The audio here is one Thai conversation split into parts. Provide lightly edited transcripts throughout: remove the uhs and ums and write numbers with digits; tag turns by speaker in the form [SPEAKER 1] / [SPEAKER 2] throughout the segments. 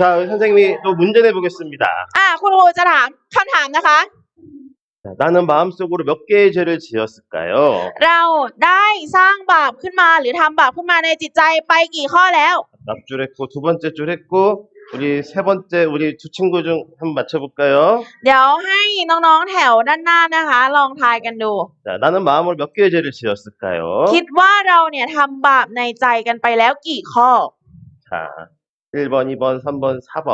[SPEAKER 1] 자, 선생님이 또 문제 내보겠습니다.
[SPEAKER 2] คุณครูจะถามคำถามนะคะ
[SPEAKER 1] 자, 나는 마음속으로 몇 개의 죄를 지었을까요?
[SPEAKER 2] เราได้สร้างบาปขึ้นมาหรือทำบาปขึ้นมาในจิตใจไปกี่ข้อแล้ว
[SPEAKER 1] 앞줄 했고, 두 번째 줄 했고, 우리 세 번째, 우리 두 친구 중 한번 맞춰볼까요?
[SPEAKER 2] เดี๋ยวให้น้องๆแถวด้านหน้านะคะลองทายกันดู
[SPEAKER 1] 자, 나는 마음으로 몇 개의 죄를 지었을까요?
[SPEAKER 2] คิดว่าเราเนี่ยทำบาปในใจกันไปแล้วกี่ข้อ
[SPEAKER 1] 자, 1번, 2번, 3번, 4번.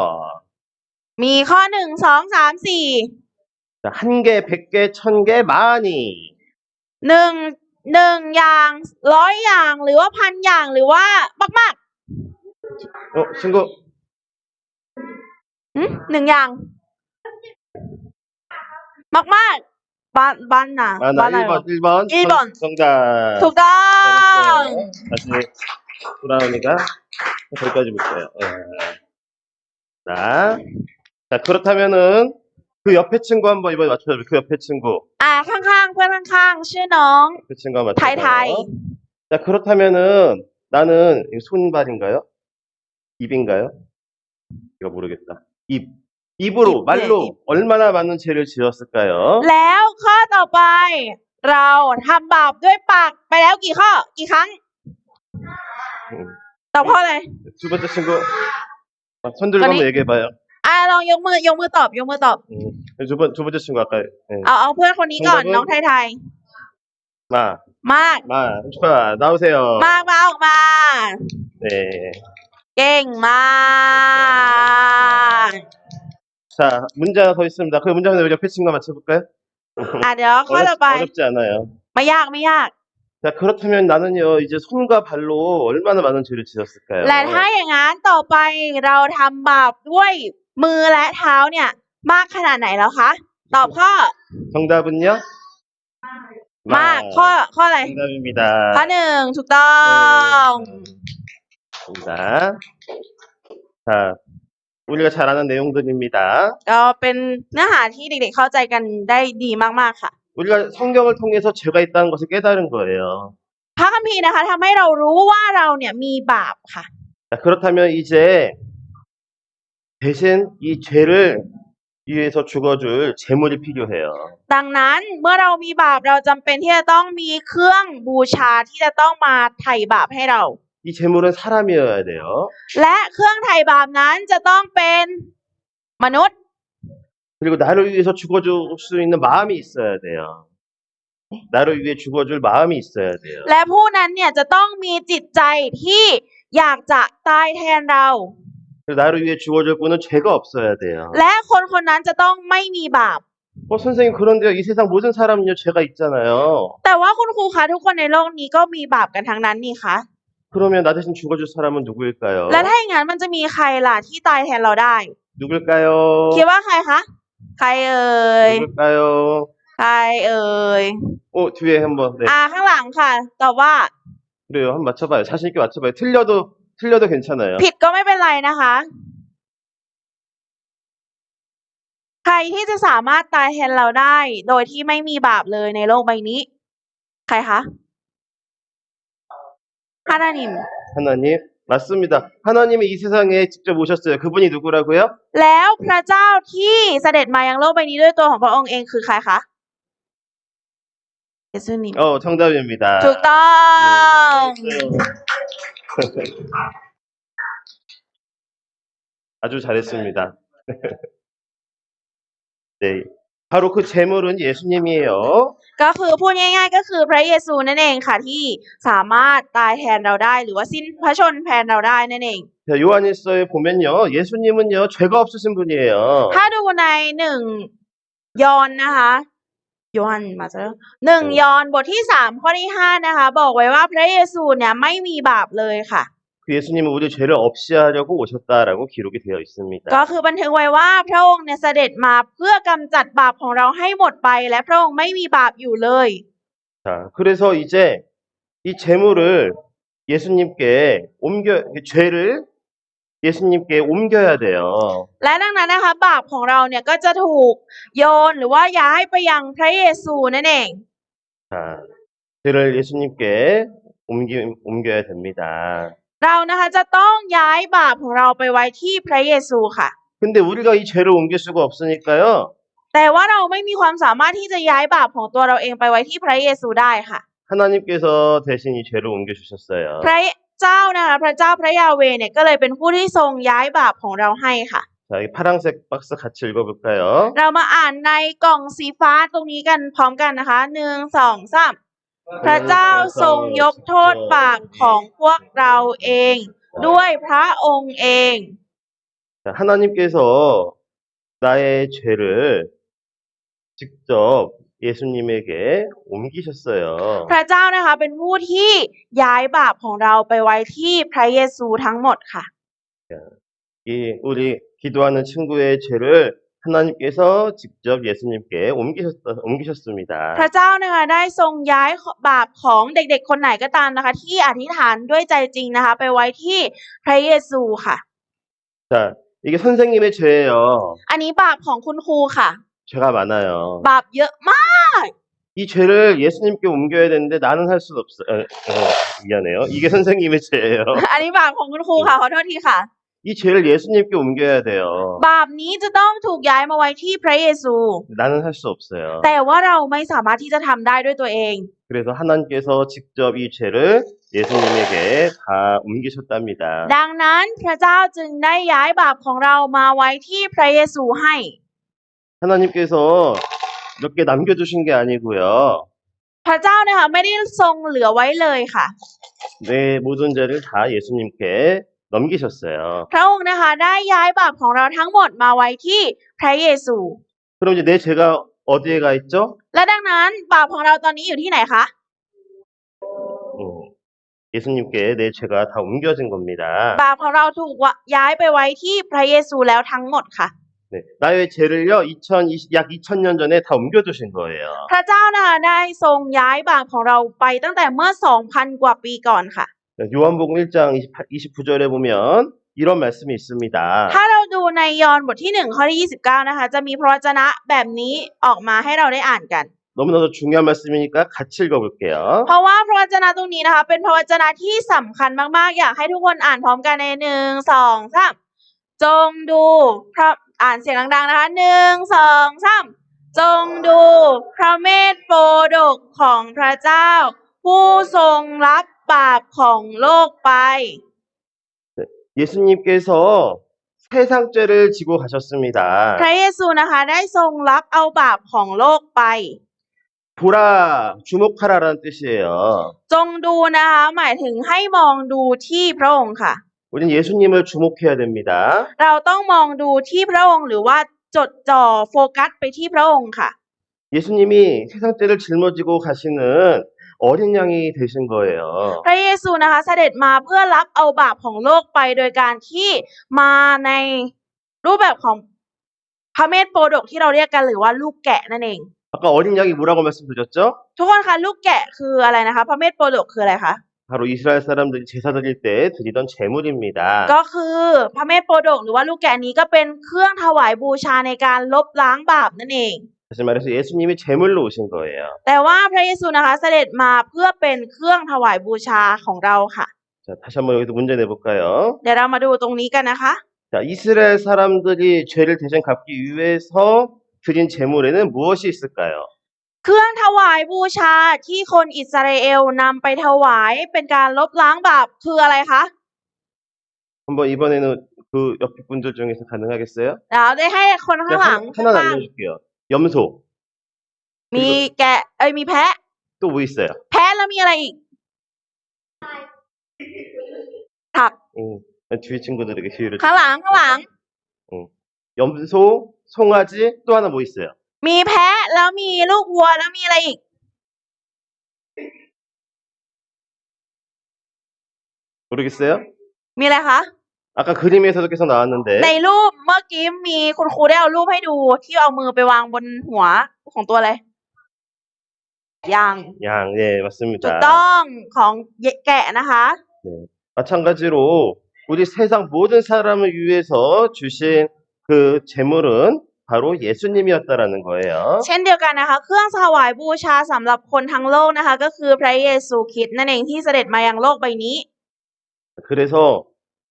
[SPEAKER 2] มีข้อ1 2 3 4
[SPEAKER 1] 자, 한 개, 100개, 1000개, 많이.
[SPEAKER 2] หนึ่งอย่าง100อย่างหรือว่า1,000อย่างหรือว่ามาก
[SPEAKER 1] 친구.
[SPEAKER 2] ๆ1อย่างมากๆบ้านน่ะ
[SPEAKER 1] 많아,
[SPEAKER 2] บ้านอะไรวะ
[SPEAKER 1] 1번.
[SPEAKER 2] 1번.
[SPEAKER 1] 정답.
[SPEAKER 2] ถูกต้อง
[SPEAKER 1] 다시 돌아오니까 거기까지 볼게요. 예. 자, 그렇다면은 그 옆에 친구 한번 이번에 맞춰줘요. 그 옆에 친구.
[SPEAKER 2] ข้างๆเพื่อนข้างๆชื่อน้อง
[SPEAKER 1] 그 친구 한번
[SPEAKER 2] ไท
[SPEAKER 1] 맞춰줘요.
[SPEAKER 2] ย
[SPEAKER 1] 자, 그렇다면은 나는 이거 손발인가요? 입인가요? 이거 모르겠다. 입으로,
[SPEAKER 2] 입,
[SPEAKER 1] 말로
[SPEAKER 2] 네, 입.
[SPEAKER 1] 얼마나 많은 죄를 지었을까요?
[SPEAKER 2] แล้วข้อต่อไป เราทำบาปด้วยปากไปแล้วกี่ข้อกี่ครั้ง
[SPEAKER 1] 음,
[SPEAKER 2] ตอบข้อเลย
[SPEAKER 1] 두 번째 친구. 손 들고
[SPEAKER 2] 아니.
[SPEAKER 1] 한번 얘기해봐요.
[SPEAKER 2] ลองยกมือตอบ
[SPEAKER 1] 두 번째 친구 아까. 예.
[SPEAKER 2] เอาเพื่อนคนนี้ก่อน
[SPEAKER 1] 정답은?
[SPEAKER 2] น้องไทย
[SPEAKER 1] 마,
[SPEAKER 2] มาก
[SPEAKER 1] 축하, 나오세요.
[SPEAKER 2] มากมาออกมา
[SPEAKER 1] 네.
[SPEAKER 2] เก่งมาก
[SPEAKER 1] 자, 문제 하나 더 있습니다. 그 문제 하나 우리 옆에 친구 맞춰볼까요?
[SPEAKER 2] เดี๋ยวข้อต่อไป
[SPEAKER 1] 어렵지 않아요.
[SPEAKER 2] ไม่ยาก
[SPEAKER 1] 자, 그렇다면 나는요, 이제 손과 발로 얼마나 많은 죄를 지었을까요?
[SPEAKER 2] และถ้าอย่างนั้นต่อไปเราทำบาปด้วยมือและเท้าเนี่ยมากขนาดไหนแล้วคะตอบข้อ
[SPEAKER 1] 정답은요?
[SPEAKER 2] มากข้ออะไร
[SPEAKER 1] 정답입니다.
[SPEAKER 2] ข้อ1ถูกต้อง
[SPEAKER 1] 자, 자, 우리가 잘 아는 내용들입니다.
[SPEAKER 2] ก็เป็นเนื้อหาที่เด็กๆเข้าใจกันได้ดีมากๆค่ะ
[SPEAKER 1] 우리가 성경을 통해서 죄가 있다는 것을 깨달은 거예요.
[SPEAKER 2] พระคัมภีร์นะคะทำให้เรารู้ว่าเราเนี่ยมีบาปค่ะ
[SPEAKER 1] 자, 그렇다면 이제 대신 이 죄를 위해서 죽어줄 제물이 필요해요.
[SPEAKER 2] ดังนั้นเมื่อเรามีบาปเราจำเป็นที่จะต้องมีเครื่องบูชาที่จะต้องมาไถ่บาปให้เรา
[SPEAKER 1] 이 제물은 사람이어야 돼요.
[SPEAKER 2] และเครื่องไถ่บาปนั้นจะต้องเป็นมนุษย์
[SPEAKER 1] 그리고 나를 위해서 죽어줄 수 있는 마음이 있어야 돼요. 나를 위해 죽어줄 마음이 있어야 돼요.
[SPEAKER 2] และผู้นั้นเนี่ยจะต้องมีจิตใจที่อยากจะตายแทนเรา
[SPEAKER 1] 그리고 나를 위해 죽어줄 분은 죄가 없어야 돼요.
[SPEAKER 2] และคนคนนั้นจะต้องไม่มีบาป
[SPEAKER 1] 선생님 그런데요, 이 세상 모든 사람은요 죄가 있잖아요.
[SPEAKER 2] แต่ว่าคุณครูคะทุกคนในโลกนี้ก็มีบาปกันทั้งนั้นนี่คะ
[SPEAKER 1] 그러면 나 대신 죽어줄 사람은 누구일까요?
[SPEAKER 2] และถ้าอย่างนั้นมันจะมีใครล่ะที่ตายแทนเราได้
[SPEAKER 1] 누굴까요?
[SPEAKER 2] คิดว่าใครคะใครเอ่ย
[SPEAKER 1] 누굴까요?
[SPEAKER 2] ใครเอ่ย
[SPEAKER 1] 뒤에 한번. 네.
[SPEAKER 2] ข้างหลังค่ะตอบว่า
[SPEAKER 1] 그래요. 한번 맞춰봐요. 자신 있게 맞춰봐요. 틀려도 괜찮아요.
[SPEAKER 2] ผิดก็ไม่เป็นไรนะคะ ใครที่จะสามารถตายแทนเราได้ โดยที่ไม่มีบาปเลยในโลกใบนี้ ใครคะฮานานิม
[SPEAKER 1] 하나님. 맞습니다. 하나님이 이 세상에 직접 오셨어요. 그분이 누구라고요?
[SPEAKER 2] แล้วพระเจ้าที่เสด็จมายังโลกใบนี้ด้วยตัวของพระองค์เองคือใครคะเยซูนิม
[SPEAKER 1] 정답입니다.
[SPEAKER 2] ถูกต้อง
[SPEAKER 1] 아주 잘했습니다. 네. 바로 그 제물은 예수님이에요.
[SPEAKER 2] ก็คือพูดง่ายๆก็คือพระเยซูนั่นเองค่ะที่สามารถตายแทนเราได้หรือว่าสิ้นพระชนม์แทนเราได้นั่นเอง
[SPEAKER 1] 자, 요한일서에 보면요. 예수님은요. 죄가 없으신 분이에요.
[SPEAKER 2] ถ้าดูใน1 ยอห์นนะคะยอห์นมาจาก1 ยอห์นบทที่3ข้อที่5นะคะบอกไว้ว่าพระเยซูเนี่ยไม่มีบาปเลยค่ะ
[SPEAKER 1] 그 예수님은 우리 죄를 없이 하려고 오셨다라고 기록이 되어 있습니다.
[SPEAKER 2] ก็คือบันทึกไว้ว่าพระองค์เนี่ยเสด็จมาเพื่อกำจัดบาปของเราให้หมดไปและพระองค์ไม่มีบาปอยู่เลย
[SPEAKER 1] 자, 그래서 이제 이 제물을 예수님께 죄를 예수님께 옮겨야 돼요.
[SPEAKER 2] และดังนั้นนะคะบาปของเราเนี่ยก็จะถูกโยนหรือว่าย้ายไปยังพระเยซูนั่นเอง
[SPEAKER 1] 자, 죄를 예수님께 옮겨야 됩니다.
[SPEAKER 2] เรานะคะจะต้องย้ายบาปของเราไปไว้ที่พระเยซูค่ะ
[SPEAKER 1] 근데 우리가 이 죄를 옮길 수가 없으니까요.
[SPEAKER 2] แต่ว่าเราไม่มีความสามารถที่จะย้ายบาปของตัวเราเองไปไว้ที่พระเยซูได้ค่ะ
[SPEAKER 1] 하나님께서 대신 이 죄를 옮겨 주셨어요.
[SPEAKER 2] พระเจ้านะคะพระเจ้าพระยาเวห์เนี่ยก็เลยเป็นผู้ที่ทรงย้ายบาปของเราให้ค่ะ
[SPEAKER 1] 자, 이 파란색 박스 같이 읽어볼까요?
[SPEAKER 2] เรามาอ่านในกล่องสีฟ้าตรงนี้กันพร้อมกันนะคะ1 2 3พระเจ้าทรงยกโทษบาปของพวกเราเอง ด้วยพระองค์เอง
[SPEAKER 1] 자, 하나님께서 나의 죄를 직접 예수님에게 옮기셨어요.
[SPEAKER 2] พระเจ้านะคะเป็นผู้ที่ย้ายบาปของเราไปไว้ที่พระเยซูทั้งหมดค่ะ
[SPEAKER 1] 이 우리 기도하는 친구의 죄를 하나님께서 직접 예수님께 옮기셨습니다.
[SPEAKER 2] พระเจ้านะคะได้ทรงย้ายบาปของเด็กๆคนไหนก็ตามนะคะที่อธิษฐานด้วยใจจริงนะคะไปไว้ที่พระเยซูค่ะ
[SPEAKER 1] 자, 이게 선생님의 죄예요.
[SPEAKER 2] อันนี้บาปของคุณครูค่ะ
[SPEAKER 1] 죄가 많아요.
[SPEAKER 2] บาปเยอะมาก
[SPEAKER 1] 이 죄를 예수님께 옮겨야 되는데 나는 할 수는 없어. 미안해요. 이게 선생님의 죄예요.
[SPEAKER 2] อันนี้บาปของคุณครูค่ะขอโทษทีค่ะ
[SPEAKER 1] 이 죄를 예수님께 옮겨야 돼요.
[SPEAKER 2] บาปนี้จะต้องถูกย้ายมาไว้ที่พระเยซู
[SPEAKER 1] 나는 할 수 없어요.
[SPEAKER 2] แต่ว่าเราไม่สามารถที่จะทำได้ด้วยตัวเอง
[SPEAKER 1] 그래서 하나님께서 직접 이 죄를 예수님에게 다 옮기셨답니다.
[SPEAKER 2] ดังนั้นพระเจ้าจึงได้ย้ายบาปของเรามาไว้ที่พระเยซูให้
[SPEAKER 1] 하나님께서 몇 개 남겨두신 게 아니고요.
[SPEAKER 2] พระเจ้านะคะไม่ได้ทรงเหลือไว้เลยค่ะ
[SPEAKER 1] 내 모든 죄를 다 예수님께 넘기셨어요.
[SPEAKER 2] พระองค์นะคะได้ย้ายบาปของเราทั้งหมดมาไว้ที่พระเยซู
[SPEAKER 1] 그럼 이제 내 죄가 어디에 가 있죠?
[SPEAKER 2] และดังนั้นบาปของเราตอนนี้อยู่ที่ไหนคะ
[SPEAKER 1] 예수님께 내 죄가 다 옮겨진 겁니다.
[SPEAKER 2] บาปของเราถูกย้ายไปไว้ที่พระเยซูแล้วทั้งหมดค่ะ
[SPEAKER 1] 네, 나의 죄를요, 약 2000년 전에 다 옮겨두신 거예요.
[SPEAKER 2] พระเจ้านะคะได้ทรงย้ายบาปของเราไปตั้งแต่เมื่อ 2,000 กว่าปีก่อนค่ะ
[SPEAKER 1] 요한복음 1장 29절에 보면 이런 말씀이 있습니다.
[SPEAKER 2] ถ้าเราดูในยอห์นบทที่1ข้อที่29นะคะจะมีพระวจนะแบบนี้ออกมาให้เราได้อ่านกัน
[SPEAKER 1] 너무나도 중요한 말씀이니까 같이 읽어볼게요.
[SPEAKER 2] เพราะว่าพระวจนะตรงนี้นะคะเป็นพระวจนะที่สำคัญมากๆอยากให้ทุกคนอ่านพร้อมกันใน1 2 3จงดูอ่านเสียงดังๆนะคะ1 2 3จงดูพระเมธโปรดกของพระเจ้า ผู้ทรงรับบาปของโลกไป
[SPEAKER 1] 예수님께서 세상 죄를 지고 가셨습니다.
[SPEAKER 2] พระเยซูนะคะได้ทรงรับเอาบาปของโลกไป
[SPEAKER 1] 보라, 주목하라라는 뜻이에요.
[SPEAKER 2] จงดูนะคะหมายถึงให้มองดูที่พระองค์ค่ะ
[SPEAKER 1] 우리는 예수님을 주목해야 됩니다.
[SPEAKER 2] เราต้องมองดูที่พระองค์หรือว่าจดจ่อโฟกัสไปที่พระองค์ค่ะ
[SPEAKER 1] 예수님이 세상 죄를 짊어지고 가시는 어린 양이 되신 거예요.
[SPEAKER 2] พระเยซูนะคะเสด็จมาเพื่อรับเอาบาปของโลกไปโดยการที่มาในรูปแบบของพระเมธโปรดกที่เราเรียกกันหรือว่าลูกแกะนั่นเอง
[SPEAKER 1] 아까 어린 양이 뭐라고 말씀드렸죠?
[SPEAKER 2] ทุกคนคะลูกแกะคืออะไรนะคะพระเมธโปรดกคืออะไรคะ
[SPEAKER 1] 바로 이스라엘 사람들이 제사 드릴 때 드리던 제물입니다.
[SPEAKER 2] ก็คือพระเมธโปรดกหรือว่าลูกแกะนี้ก็เป็นเครื่องถวายบูชาในการลบล้างบาปนั่นเอง
[SPEAKER 1] 다시 말해서 예수님이 제물로 오신 거예요.
[SPEAKER 2] แต่ว่าพระเยซูนะคะเสด็จมาเพื่อเป็นเครื่องถวายบูชาของเราค่ะ
[SPEAKER 1] 자, 다시 한번 여기서 문제 내볼까요?
[SPEAKER 2] เดี๋ยวเรามาดูตรงนี้กันนะคะ
[SPEAKER 1] 자, 이스라엘 사람들이 죄를 대신 갚기 위해서 드린 제물에는 무엇이 있을까요?
[SPEAKER 2] เครื่องถวายบูชาที่คนอิสราเอลนำไปถวายเป็นการลบล้างบาปคืออะไรคะ
[SPEAKER 1] 한번 이번에는 그 옆에 분들 중에서 가능하겠어요?
[SPEAKER 2] เดี๋ยวได้ให้คนข้างหลัง
[SPEAKER 1] 하나
[SPEAKER 2] ข้าง
[SPEAKER 1] 알려줄게요. 염소.
[SPEAKER 2] มีแกะมีแพะ
[SPEAKER 1] 또 뭐 있어요?
[SPEAKER 2] แพะแล้วมีอะไรอีกผัก
[SPEAKER 1] 뒤에 친구들에게 기회를
[SPEAKER 2] ข้างหลัง
[SPEAKER 1] 염소, 송아지, 또 하나 뭐 있어요?
[SPEAKER 2] มีแพะแล้วมีลูกวัวแล้วมีอะไรอีก
[SPEAKER 1] 모르겠어요?
[SPEAKER 2] มีอะไรคะ
[SPEAKER 1] 아까 그림에서도 계속 나왔는데
[SPEAKER 2] ในรูปเมื่อกี้มีคุณครูได้เอารูปให้ดูที่เอามือไปวางบนหัวของตัวอะไรยาง
[SPEAKER 1] 양, 네
[SPEAKER 2] ถูก
[SPEAKER 1] 맞습니다.
[SPEAKER 2] ต้องของแกะนะคะ
[SPEAKER 1] 네. 마찬가지로 우리 세상 모든 사람을 위해서 주신 그 제물은 바로 예수님이었다라는 거예요.
[SPEAKER 2] เช่นเดียวกันนะคะ เครื่องถวายบูชาสำหรับคนทั้งโลกนะคะ ก็คือพระเยซูคริสต์นั่นเองที่เสด็จมายังโลกใบนี้
[SPEAKER 1] 그래서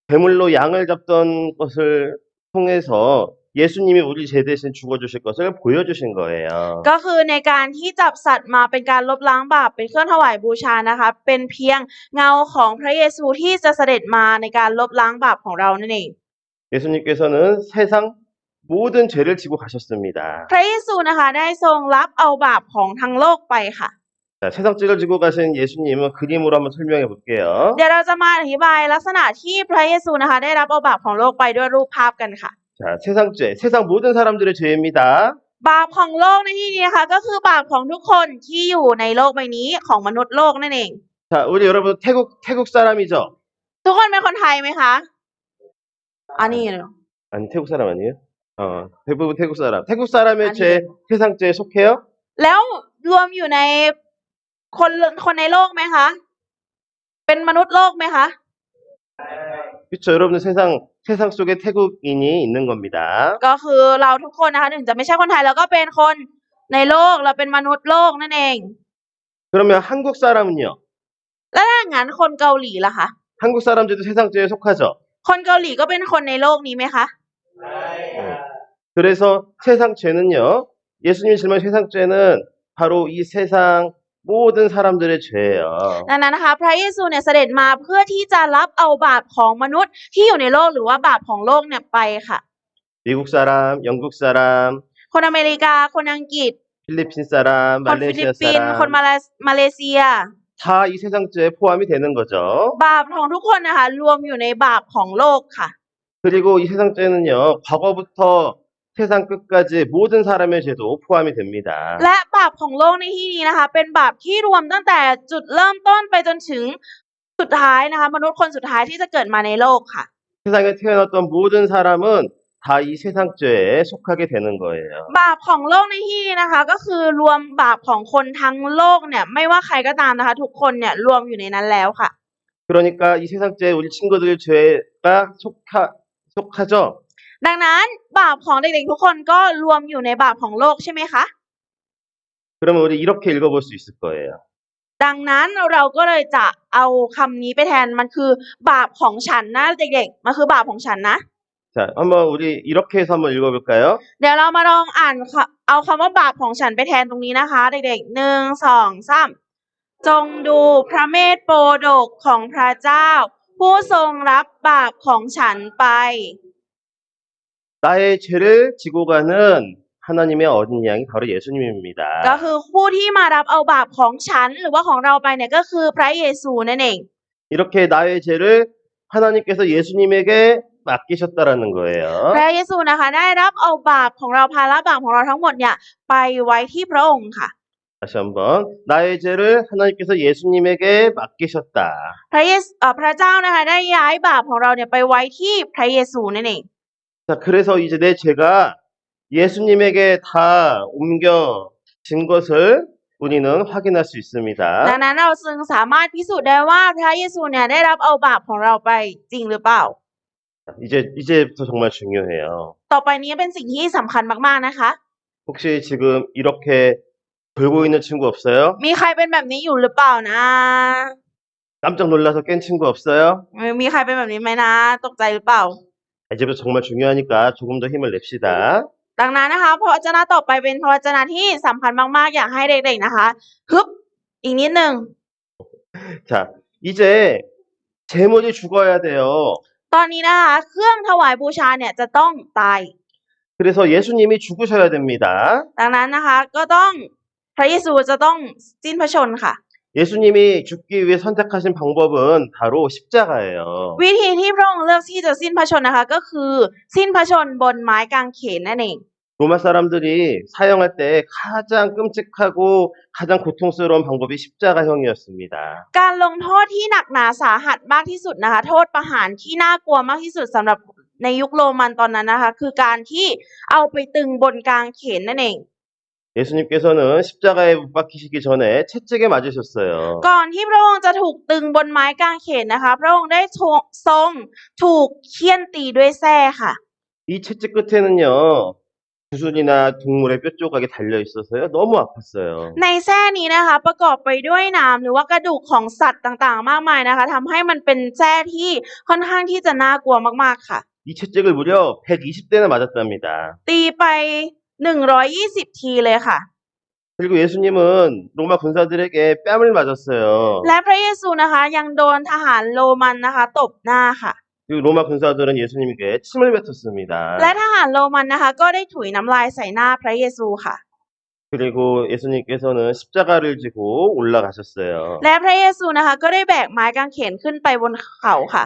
[SPEAKER 1] 배물로 양을 잡던 것을 통해서 예수님이 우리 죄 대신 죽어주실 것을 보여주신 거예요.
[SPEAKER 2] ก็คือในการที่จับสัตว์มาเป็นการลบล้างบาปเป็นเครื่องถวายบูชานะคะเป็นเพียงเงาของพระเยซูที่จะเสด็จมาในการลบล้างบาปของเรานั่นเอง
[SPEAKER 1] 예수님께서는 세상 모든 죄를 지고 가셨습니다.
[SPEAKER 2] พระเยซูนะคะได้ทรงรับเอาบาปของทั้งโลกไปค่ะ
[SPEAKER 1] 자, 세상 죄를 지고 가신 예수님은 그림으로 한번 설명해 볼게요.
[SPEAKER 2] เดี๋ยวเราจะมาอธิบายลักษณะที่พระเยซูนะคะได้รับเอาบาปของโลกไปด้วยรูปภาพกันค่ะ
[SPEAKER 1] 자, 세상 죄, 세상 모든 사람들의 죄입니다.
[SPEAKER 2] บาปของโลกในที่นี้นะคะก็คือบาปของทุกคนที่อยู่ในโลกใบนี้ของมนุษย์โลกนั่นเอง
[SPEAKER 1] 자, 우리 여러분 태국 사람이죠?
[SPEAKER 2] ทุกคนเป็นคนไทยไหมคะอันนี้เหรอ
[SPEAKER 1] 아니, 태국 사람 아니에요? 대부분 태국 사람. 태국 사람의
[SPEAKER 2] 아니에요.
[SPEAKER 1] 죄, 세상 죄에 속해요?
[SPEAKER 2] แล้วรวมอยู่ในคนในโลกไหมคะ เป็นมนุษย์โลกไหมคะ
[SPEAKER 1] 그렇죠. 여러분들 세상 속에 태국인이 있는 겁니다.
[SPEAKER 2] ก็คือเราทุกคนนะคะถึงจะไม่ใช่คนไทยแล้วก็เป็นคนในโลกเราเป็นมนุษย์โลกนั่นเอง
[SPEAKER 1] 그러면 한국 사람은요?
[SPEAKER 2] แล้วถ้าอย่างนั้นคนเกาหลีล่ะคะ
[SPEAKER 1] 한국 사람들도 세상 죄에 속하죠?
[SPEAKER 2] คนเกาหลีก็เป็นคนในโลกนี้ไหมคะ
[SPEAKER 1] 그래서 세상 죄는요, 예수님이 질문한 세상 죄는 바로 이 세상 모든 사람들의 죄예요.
[SPEAKER 2] ดังนั้นนะคะพระเยซูเนี่ยเสด็จมาเพื่อที่จะรับเอาบาปของมนุษย์ที่อยู่ในโลกหรือว่าบาปของโลกเนี่ยไปค่ะ
[SPEAKER 1] 미국 사람, 영국 사람,
[SPEAKER 2] คนอเมริกาคนอังกฤษ
[SPEAKER 1] 필리핀 사람,
[SPEAKER 2] คนฟิลิป
[SPEAKER 1] 말레이시아
[SPEAKER 2] ปินส์คน
[SPEAKER 1] 사람
[SPEAKER 2] มาเลเซีย
[SPEAKER 1] 다 이 세상 죄에 포함이 되는 거죠.
[SPEAKER 2] บาปของทุกคนนะคะรวมอยู่ในบาปของโลกค่ะ
[SPEAKER 1] 그리고 이 세상 죄는요, 과거부터 세상 끝까지 모든 사람의 죄도 포함이 됩니다.
[SPEAKER 2] และบาปของโลกในที่นี้นะคะ เป็นบาปที่รวมตั้งแต่จุดเริ่มต้นไปจนถึงสุดท้ายนะคะ มนุษย์คนสุดท้ายที่จะเกิดมาในโลกค่ะ
[SPEAKER 1] 세상에 태어났던 모든 사람은 다 이 세상 죄에 속하게 되는 거예요.
[SPEAKER 2] บาปของโลกในที่นี้นะคะ ก็คือรวมบาปของคนทั้งโลกเนี่ยไม่ว่าใครก็ตามนะคะ ทุกคนเนี่ยรวมอยู่ในนั้นแล้วค่ะ
[SPEAKER 1] 그러니까 이 세상 죄에 우리 친구들 죄가 속하죠?
[SPEAKER 2] ดังนั้นบาปของเด็กๆทุกคนก็รวมอยู่ในบาปของโลกใช่ไหมคะ
[SPEAKER 1] 그러면 우리 이렇게 읽어볼 수 있을 거예요.
[SPEAKER 2] ดังนั้นเราก็เลยจะเอาคำนี้ไปแทนมันคือบาปของฉันนะเด็กๆมันคือบาปของฉันนะ
[SPEAKER 1] 자, 한번 우리 이렇게 해서 한번 읽어볼까요?
[SPEAKER 2] เดี๋ยวเรามาลองอ่านเอาคำว่าบาปของฉันไปแทนตรงนี้นะคะ เด็กๆ1 2 3จงดูพระเมธโปรดกของพระเจ้า ผู้ทรงรับบาปของฉันไป
[SPEAKER 1] 나의 죄를 지고 가는 하나님의 어린 양이 바로 예수님입니다.
[SPEAKER 2] ก็คือผู้ที่มารับเอาบาปของฉันหรือว่าของเราไปเนี่ยก็คือพระเยซูนั่นเอง
[SPEAKER 1] 이렇게 나의 죄를 하나님께서 예수님에게 맡기셨다라는 거예요.
[SPEAKER 2] พระเยซูนะคะได้รับเอาบาปของเราภาระบาปของเราทั้งหมดเนี่ยไปไว้ที่พระองค์ค่ะ
[SPEAKER 1] 다시 한번 나의 죄를 하나님께서 예수님에게 맡기셨다.
[SPEAKER 2] พระเจ้านะคะได้ย้ายบาปของเราเนี่ยไปไว้ที่พระเยซูนั่นเอง
[SPEAKER 1] 자, 그래서 이제 내 죄가 예수님에게 다 옮겨진 것을 우리는 확인할 수 있습니다.
[SPEAKER 2] ดังนั้นเราจึงสามารถพิสูจน์ได้ว่าพระเยซูเนี่ยได้รับเอาบาปของเราไปจริงหรือเปล่า
[SPEAKER 1] 이제부터 정말 중요해요.
[SPEAKER 2] ต่อไปนี้เป็นสิ่งที่สำคัญมากๆนะคะ
[SPEAKER 1] 혹시 지금 이렇게 돌고 있는 친구 없어요?
[SPEAKER 2] มีใครเป็นแบบนี้อยู่หรือเปล่านะ
[SPEAKER 1] 깜짝 놀라서 깬 친구 없어요?
[SPEAKER 2] มีใครเป็นแบบนี้ไหมนะตกใจหรือเปล่า
[SPEAKER 1] 이제부터 정말 중요하니까 조금 더 힘을 냅시다.
[SPEAKER 2] ดังนั้นนะคะพระวจนะต่อไปเป็นพระวจนะที่สำคัญมากๆอยากให้เด็กๆนะคะฮึบอีกนิดนึง
[SPEAKER 1] 자, 이제 제물이 죽어야 돼요.
[SPEAKER 2] ตอนนี้นะคะเครื่องถวายบูชาเนี่ยจะต้องตาย
[SPEAKER 1] 그래서 예수님이 죽으셔야 됩니다.
[SPEAKER 2] ดังนั้นนะคะก็ต้องพระเยซูจะต้องสิ้นพระชนม์ค่ะ
[SPEAKER 1] 예수님이 죽기 위해 선택하신 방법은 바로 십자가예요.
[SPEAKER 2] วิธีที่พระองค์เลือกที่จะสิ้นพระชนม์นะคะก็คือสิ้นพระชนม์บนไม้กางเขนนั่นเอง
[SPEAKER 1] 로마 사람들이 사형할 때 가장 끔찍하고 가장 고통스러운 방법이 십자가형이었습니다.
[SPEAKER 2] การลงโทษที่หนักหนาสาหัสมากที่สุดนะคะโทษประหารที่น่ากลัวมากที่สุดสำหรับในยุคโรมันตอนนั้นนะคะคือการที่เอาไปตึงบนกางเขนนั่นเอง
[SPEAKER 1] 예수님께서는 십자가에 못 박히시기 전에 채찍에 맞으셨어요.
[SPEAKER 2] ก่อนที่พระองค์จะถูกตึงบนไม้กางเขนนะคะพระองค์ได้ทรงถูกเฆี่ยนตีด้วยแส้ค่ะ
[SPEAKER 1] 이 채찍 끝에는요, 구슬이나 동물의 뼈 조각이 달려 있어서요. 너무 아팠어요.
[SPEAKER 2] ในแส้นี้นะคะประกอบไปด้วยหนามหรือว่ากระดูกของสัตว์ต่างๆ มากมายนะคะทำให้มันเป็นแส้ที่ค่อนข้างที่จะน่ากลัวมากๆค่ะ
[SPEAKER 1] 이 채찍을 무려 120대나 맞았답니다.
[SPEAKER 2] ตีไป120ทีเลยค่ะ
[SPEAKER 1] 그리고 예수님은 로마 군사들에게 뺨을 맞았어요.
[SPEAKER 2] และพระเยซูนะคะยังโดนทหารโรมันนะคะตบหน้าค่ะ
[SPEAKER 1] 그리고 로마 군사들은 예수님에게 침을 뱉었습니다.
[SPEAKER 2] และทหารโรมันนะคะก็ได้ถุยน้ำลายใส่หน้าพระเยซูค่ะ
[SPEAKER 1] 그리고 예수님께서는 십자가를 지고 올라가셨어요.
[SPEAKER 2] และพระเยซูนะคะก็ได้แบกไม้กางเขนขึ้นไปบนเขาค่ะ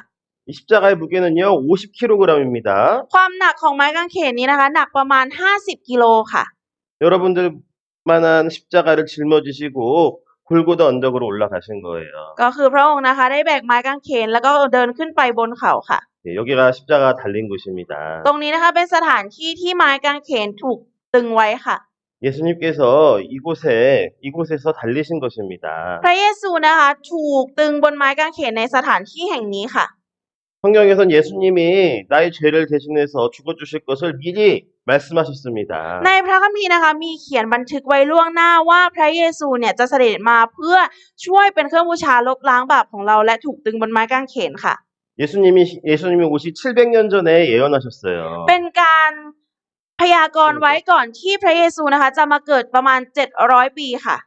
[SPEAKER 1] 이 십자가의 무게는요 50kg입니다.
[SPEAKER 2] ความหนักของไม้กางเขนนี้นะคะหนักประมาณ50กิโลค่ะ
[SPEAKER 1] 여러분들만한 십자가를 짊어지시고 골고다 언덕으로 올라가신 거예요.
[SPEAKER 2] ก็คือพระองค์นะคะได้แบกไม้กางเขนแล้วก็เดินขึ้นไปบนเขาค่ะ
[SPEAKER 1] 네, 여기가 십자가 달린 곳입니다.
[SPEAKER 2] ตรงนี้นะคะเป็นสถานที่ที่ไม้กางเขนถูกตึงไว้ค่ะ
[SPEAKER 1] 예수님께서 이곳에서 달리신 것입니다.
[SPEAKER 2] พระเยซูนะคะถูกตึงบนไม้กางเขนในสถานที่แห่งนี้ค่ะ
[SPEAKER 1] 성경에선 예수님이 나의 죄를 대신해서 죽어주실 것을 미리 말씀하셨습니다.
[SPEAKER 2] ในพระคัมภีร์นะคะมีเขียนบันทึกไว้ล่วงหน้าว่าพระเยซูเนี่ยจะเสด็จมาเพื่อช่วยเป็นเครื่องบูชาลบล้างบาปของเราและถูกตึงบนไม้กางเขนค่ะ
[SPEAKER 1] 예수님이 오시 700년 전에 예언하셨어요.
[SPEAKER 2] เป็นการพยากรณ์ไว้ก่อนที่พระเยซูนะคะจะมาเกิดประมาณ700ปีค่ะ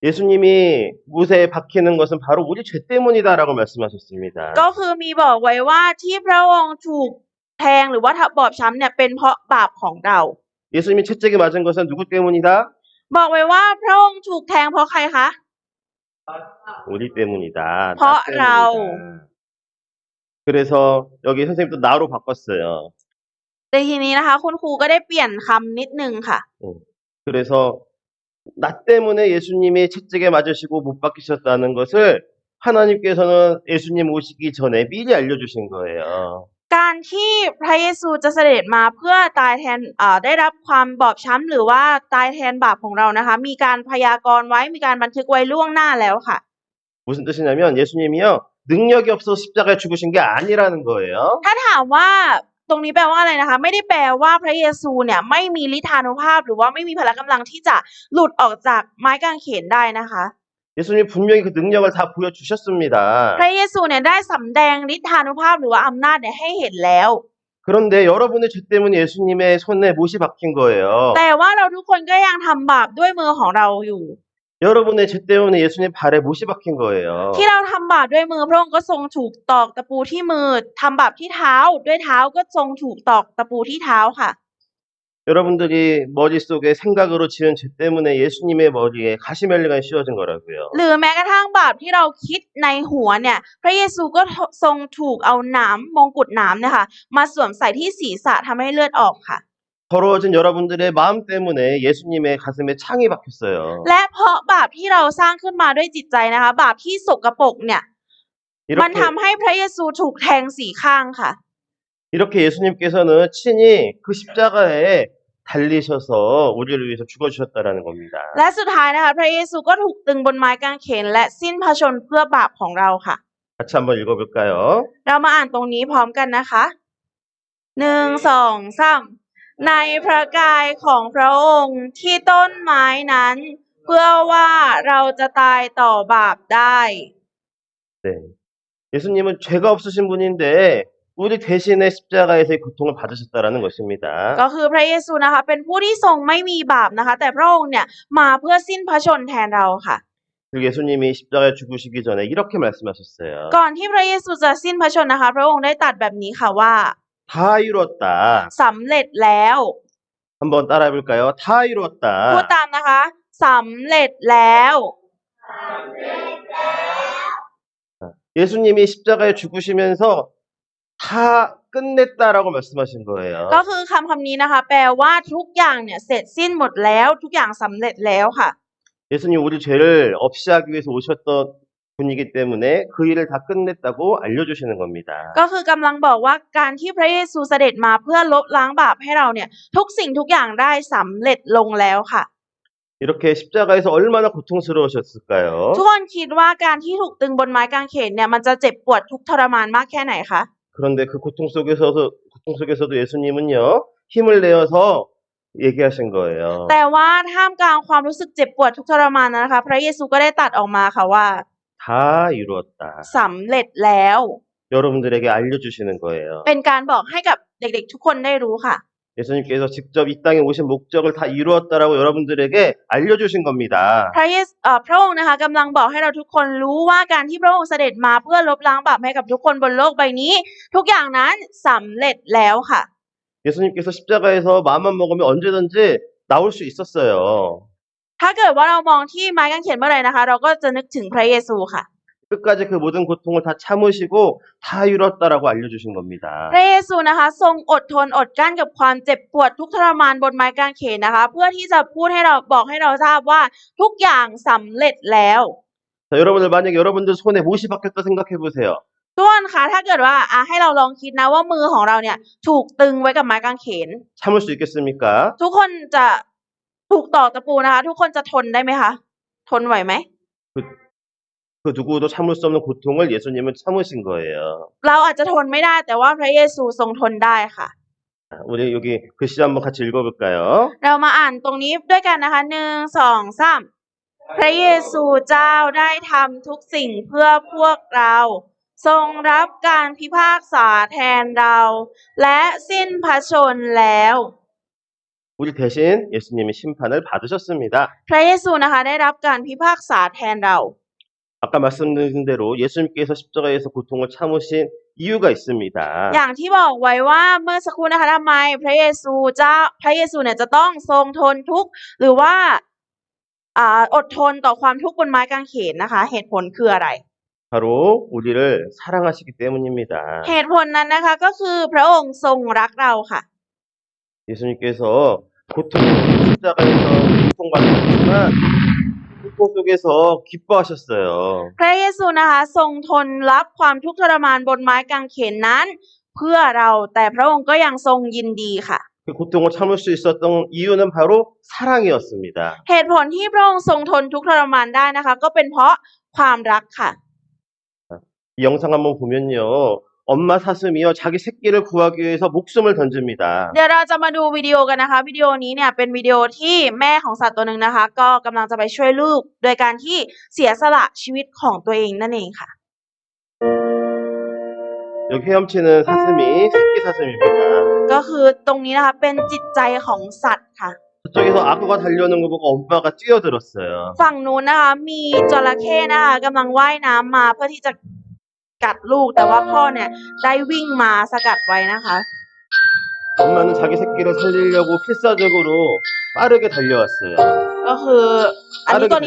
[SPEAKER 1] 예수님이 못에 박히는 것은 바로 우리 죄 때문이다라고 말씀하셨습니다.
[SPEAKER 2] ก็คือมีบอกไว้ว่าที่พระองค์ถูกแทงหรือว่าบอบช้ำเนี่ยเป็นเพราะบาปของเรา
[SPEAKER 1] 예수님이 채찍에 맞은 것은 누구 때문이다?
[SPEAKER 2] บอกไว้ว่าพระองค์ถูกแทงเพราะใครคะ
[SPEAKER 1] 우리 때문이다. 나
[SPEAKER 2] เพราะเรา
[SPEAKER 1] 때문이다. 그래서 여기 선생님 또 나로 바꿨어요.
[SPEAKER 2] ในทีนี้นะคะคุณครูก็ได้เปลี่ยนคำนิดนึงค่ะ
[SPEAKER 1] 그래서 나 때문에 예수님이 채찍에 맞으시고 못 박히셨다는 것을 하나님께서는 예수님 오시기 전에 미리 알려주신 거예요.
[SPEAKER 2] การที่พระเยซูจะเสด็จมาเพื่อตายแทนได้รับความบอบช้ำหรือว่าตายแทนบาปของเรานะคะ มีการพยากรณ์ไว้มีการบันทึกไว้ล่วงหน้าแล้วค่ะ
[SPEAKER 1] 무슨 뜻이냐면 예수님이요 능력이 없어서 십자가에 죽으신 게 아니라는 거예요.
[SPEAKER 2] ถ้าถามว่าตรงนี้แปลว่าอะไรนะคะ ไม่ได้แปลว่าพระเยซูเนี่ยไม่มีฤทธานุภาพหรือว่าไม่มีพละกำลังที่จะหลุดออกจากไม้กางเขนได้นะคะ
[SPEAKER 1] 예수님 분명히 그 능력을 다 보여주셨습니다.
[SPEAKER 2] พระเยซูเนี่ยได้สำแดงฤทธานุภาพหรือว่าอำนาจเนี่ยให้เห็นแล้ว
[SPEAKER 1] 그런데 여러분의 죄 때문에 예수님의 손에 못이 박힌 거예요.
[SPEAKER 2] แต่ว่าเราทุกคนก็ยังทำบาปด้วยมือของเราอยู่
[SPEAKER 1] 여러분의 죄 때문에 예수님 발에 못이 박힌 거예요.
[SPEAKER 2] ที่เราทำบาปด้วยมือพระองค์ก็ทรงถูกตอกตะปูที่มือทำบาปที่เท้าด้วยเท้าก็ทรงถูกตอกตะปูที่เท้าค่ะ
[SPEAKER 1] 여러분들이 머릿속에 생각으로 지은 죄 때문에 예수님의 머리에 가시멜리가 씌워진 거라고요.
[SPEAKER 2] หรือแม้กระทั่งบาปที่เราคิดในหัวเนี่ยพระเยซูก็ทรงถูกเอาหนามมงกุฎหนามเนี่ยค่ะมาสวมใส่ที่ศีรษะทำให้เลือดออกค่ะ
[SPEAKER 1] 더러워진 여러분들의 마음 때문에 예수님의 가슴에 창이 박혔어요.
[SPEAKER 2] และเพราะบาปที่เราสร้างขึ้นมาด้วยจิตใจนะคะ บาปที่สกปรกเนี่ยมัน
[SPEAKER 1] 이렇게,
[SPEAKER 2] ทำให้พระเยซูถูกแทงสี่ข้างค่ะ
[SPEAKER 1] 이렇게 예수님께서는 친히 그 십자가에 달리셔서 우리를 위해서 죽어주셨다라는 겁니다.
[SPEAKER 2] และสุดท้ายนะคะพระเยซูก็ถูกตึงบนไม้กางเขนและสิ้นพระชนม์เพื่อบาปของเราค่ะ
[SPEAKER 1] 같이 한번 읽어볼까요?
[SPEAKER 2] เรามาอ่านตรงนี้พร้อมกันนะคะ1 2 3ในพระกายของพระองค์ที่ต้นไม้นั้น เพื่อว่าเราจะตายต่อบาปได้
[SPEAKER 1] 네. 예수님은 죄가 없으신 분인데 우리 대신에 십자가에서의 고통을 받으셨다라는 것입니다.
[SPEAKER 2] ก็คือพระเยซูนะคะเป็นผู้ที่ทรงไม่มีบาปนะคะ แต่พระองค์เนี่ยมาเพื่อสิ้นพระชนม์แทนเราค่ะ
[SPEAKER 1] 그리고 예수님이 십자가에 죽으시기 전에 이렇게 말씀하셨어요.
[SPEAKER 2] ก่อนที่พระเยซูจะสิ้นพระชนม์นะคะ พระองค์ได้ตรัสแบบนี้ค่ะว่า
[SPEAKER 1] 다 이루었다.
[SPEAKER 2] สำเร็จแล้ว
[SPEAKER 1] 한번 따라해볼까요? 다
[SPEAKER 2] พูด
[SPEAKER 1] 이루었다.
[SPEAKER 2] ตามนะคะสำเร็จแล้ว
[SPEAKER 1] 예수님이 십자가에 죽으시면서 다 끝냈다라고 말씀하신 거예요.
[SPEAKER 2] ก็คือคำนี้นะคะ แปลว่าทุกอย่างเนี่ยเสร็จสิ้นหมดแล้วทุกอย่างสำเร็จแล้วค่ะ
[SPEAKER 1] 예수님 우리 죄를 없이 하기 위해서 오셨던 분이기 때문에 그 일을 다 끝냈다고 알려주시는 겁니다.
[SPEAKER 2] ก็คือกำลังบอกว่าการที่พระเยซูเสด็จมาเพื่อลบล้างบาปให้เราเนี่ยทุกสิ่งทุกอย่างได้สำเร็จลงแล้วค่ะ
[SPEAKER 1] 이렇게 십자가에서 얼마나 고통스러우셨을까요?
[SPEAKER 2] ทุกคนคิดว่าการที่ถูกตึงบนไม้กางเขนเนี่ยมันจะเจ็บปวดทุกข์ทรมานมากแค่ไหนคะ
[SPEAKER 1] 그런데 그 고통 속에서도 예수님은요 힘을 내어서 얘기하신 거예요.
[SPEAKER 2] แต่ว่าท่ามกลางความรู้สึกเจ็บปวดทุกข์ทรมานนั้นนะคะ พระเยซูก็ได้ตรัสออกมาค่ะว่า
[SPEAKER 1] 다 이루었다.
[SPEAKER 2] สำเร็จแล้ว
[SPEAKER 1] 여러분들에게 알려주시는 거예요.
[SPEAKER 2] เป็นการบอกให้กับเด็กๆทุกคนได้รู้ค่ะ
[SPEAKER 1] 예수님께서 직접 이 땅에 오신 목적을 다 이루었다라고 여러분들에게 알려주신 겁니다.
[SPEAKER 2] พระองค์นะคะกำลังบอกให้เราทุกคนรู้ว่าการที่พระองค์เสด็จมาเพื่อลบล้างบาปให้กับทุกคนบนโลกใบนี้ ทุกอย่างนั้นสำเร็จแล้วค่ะ
[SPEAKER 1] 예수님께서 십자가에서 마음만 먹으면 언제든지 나올 수 있었어요.
[SPEAKER 2] ถ้าเกิดว่าเรามองที่ไม้กางเขนเมื่อไหร่นะคะ เราก็จะนึกถึงพระเยซูค่ะ
[SPEAKER 1] 끝까지 그 모든 고통을 다 참으시고 다 이뤘다라고 알려주신 겁니다.
[SPEAKER 2] พระเยซูนะคะทรงอดทนอดกลั้นกับความเจ็บปวดทุกข์ทรมานบนไม้กางเขนนะคะ เพื่อที่จะพูดให้เราบอกให้เราทราบว่าทุกอย่างสำเร็จแล้ว
[SPEAKER 1] 자, 여러분들 만약에 여러분들 손에 못이 박혔다 생각해 보세요.
[SPEAKER 2] ทุกคนคะถ้าเกิดว่าให้เราลองคิดนะว่ามือของเราเนี่ยถูกตึงไว้กับไม้กางเขน
[SPEAKER 1] 참을 수 있겠습니까?
[SPEAKER 2] ทุกคนจะถูกตอกตะปูนะคะ ทุกคนจะทนได้ไหมคะทนไหวไหม
[SPEAKER 1] 그 누구도 참을 수 없는 고통을 예수님은 참으신 거예요.
[SPEAKER 2] เราอาจจะทนไม่ได้แต่ว่าพระเยซูทรงทนได้ค่ะ
[SPEAKER 1] 자, 우리 여기 글씨 한번 같이 읽어볼까요?
[SPEAKER 2] เรามาอ่านตรงนี้ด้วยกันนะคะ1 2 3พระเยซูเจ้าได้ทำทุกสิ่งเพื่อพวกเราทรงรับการพิพากษาแทนเราและสิ้นพระชนม์แล้ว
[SPEAKER 1] 우리 대신 예수님이 심판을 받으셨습니다.
[SPEAKER 2] พระเยซูนะคะได้รับการพิพากษาแทนเรา
[SPEAKER 1] 아까 말씀드린 대로 예수님께서 십자가에서 고통을 참으신 이유가 있습니다.
[SPEAKER 2] อย่างที่บอกไว้ว่าเมื่อสักครู่นะคะทำไมพระเยซูเนี่ยจะต้องทรงทนทุกข์หรือว่าอดทนต่อความทุกข์บนไม้กางเขนนะคะ เหตุผลคืออะไร
[SPEAKER 1] 바로 우리를 사랑하시기 때문입니다.
[SPEAKER 2] เหตุผลนั้นนะคะก็คือพระองค์ทรงรักเราค่ะ
[SPEAKER 1] 예수님께서 십자가에서 고통받으셨지만 고통 속에서 기뻐하셨어요.
[SPEAKER 2] พระเยซูนะคะทรงทนรับความทุกข์ทรมานบนไม้กางเขนนั้น เพื่อเราแต่พระองค์ก็ยังทรงยินดีค่ะ
[SPEAKER 1] 그 고통을 참을 수 있었던 이유는 바로 사랑이었습니다.
[SPEAKER 2] เหตุผลที่พระองค์ทรงทนทุกข์ทรมานได้นะคะ ก็เป็นเพราะความรักค่ะ
[SPEAKER 1] 이 영상 한번 보면요. 엄마 사슴이요 자기 새끼를 구하기 위해서 목숨을 던집니다.
[SPEAKER 2] เดี๋ยวเราจะมาดูวิดีโอกันนะคะ วิดีโอนี้เนี่ยเป็นวิดีโอที่แม่ของสัตว์ตัวหนึ่งนะคะ ก็กำลังจะไปช่วยลูกโดยการที่เสียสละชีวิตของตัวเองนั่นเองค่ะ
[SPEAKER 1] 여기 헤엄치는 사슴이 새끼 사슴입니다.
[SPEAKER 2] ก็คือตรงนี้นะคะเป็นจิตใจของสัตว์ค่ะ
[SPEAKER 1] 저쪽에서 악어가 달려오는 거 보고 엄마가 뛰어들었어요.
[SPEAKER 2] ฝั่งนู้นนะคะมีจระเข้นะคะกำลังว่ายน้ำมาเพื่อที่จะกัดลูกแต่ว่าพ่อเนี่ยได้วิ่งมาสกัดไว้นะคะ
[SPEAKER 1] 엄마는 자기 새끼를 살리려고 필사적으로 빠르게 달려왔어요.
[SPEAKER 2] ก็คืออันนี้ตัว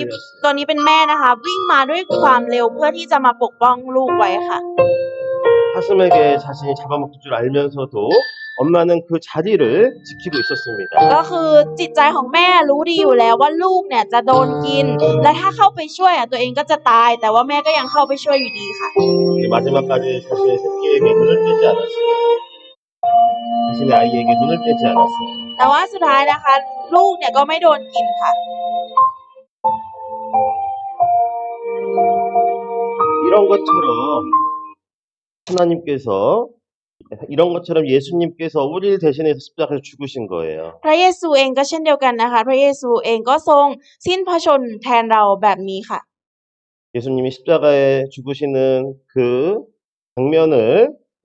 [SPEAKER 2] นี้เป็นแม่นะคะ วิ่งมาด้วยความเร็วเพื่อที่จะมาปกป้องลูกไว้ค่ะ
[SPEAKER 1] 사슴에게 자신이 잡아먹을 줄 알면서도 엄마는 그 자리를 지키고 있었습니다.
[SPEAKER 2] ก็คือจิตใจของแม่รู้ดีอยู่แล้วว่าลูกเนี่ยจะโดนกิน และถ้าเข้าไปช่วยตัวเองก็จะตาย แต่ว่าแม่ก็ยังเข้าไปช่วยอยู่ดีค่ะ
[SPEAKER 1] 마지막까지 자신의 새끼에게 눈을 떼지 않았어요. 자신의 아이에게 눈을 떼지 않았어요.
[SPEAKER 2] แต่ว่าสุดท้ายนะคะ ลูกเนี่ยก็ไม่โดนกินค่ะ
[SPEAKER 1] 이런 것처럼 예수님께서 우리를 대신해서 십자가에서 죽으신 거예요.
[SPEAKER 2] พระเยซูเองก็เช่นเดียวกันนะคะ พระเยซูเองก็ทรงสิ้นพระชนม์แทนเราแบบนี้ค่ะ
[SPEAKER 1] 예수님이 십자가에 죽으시는 그 장면을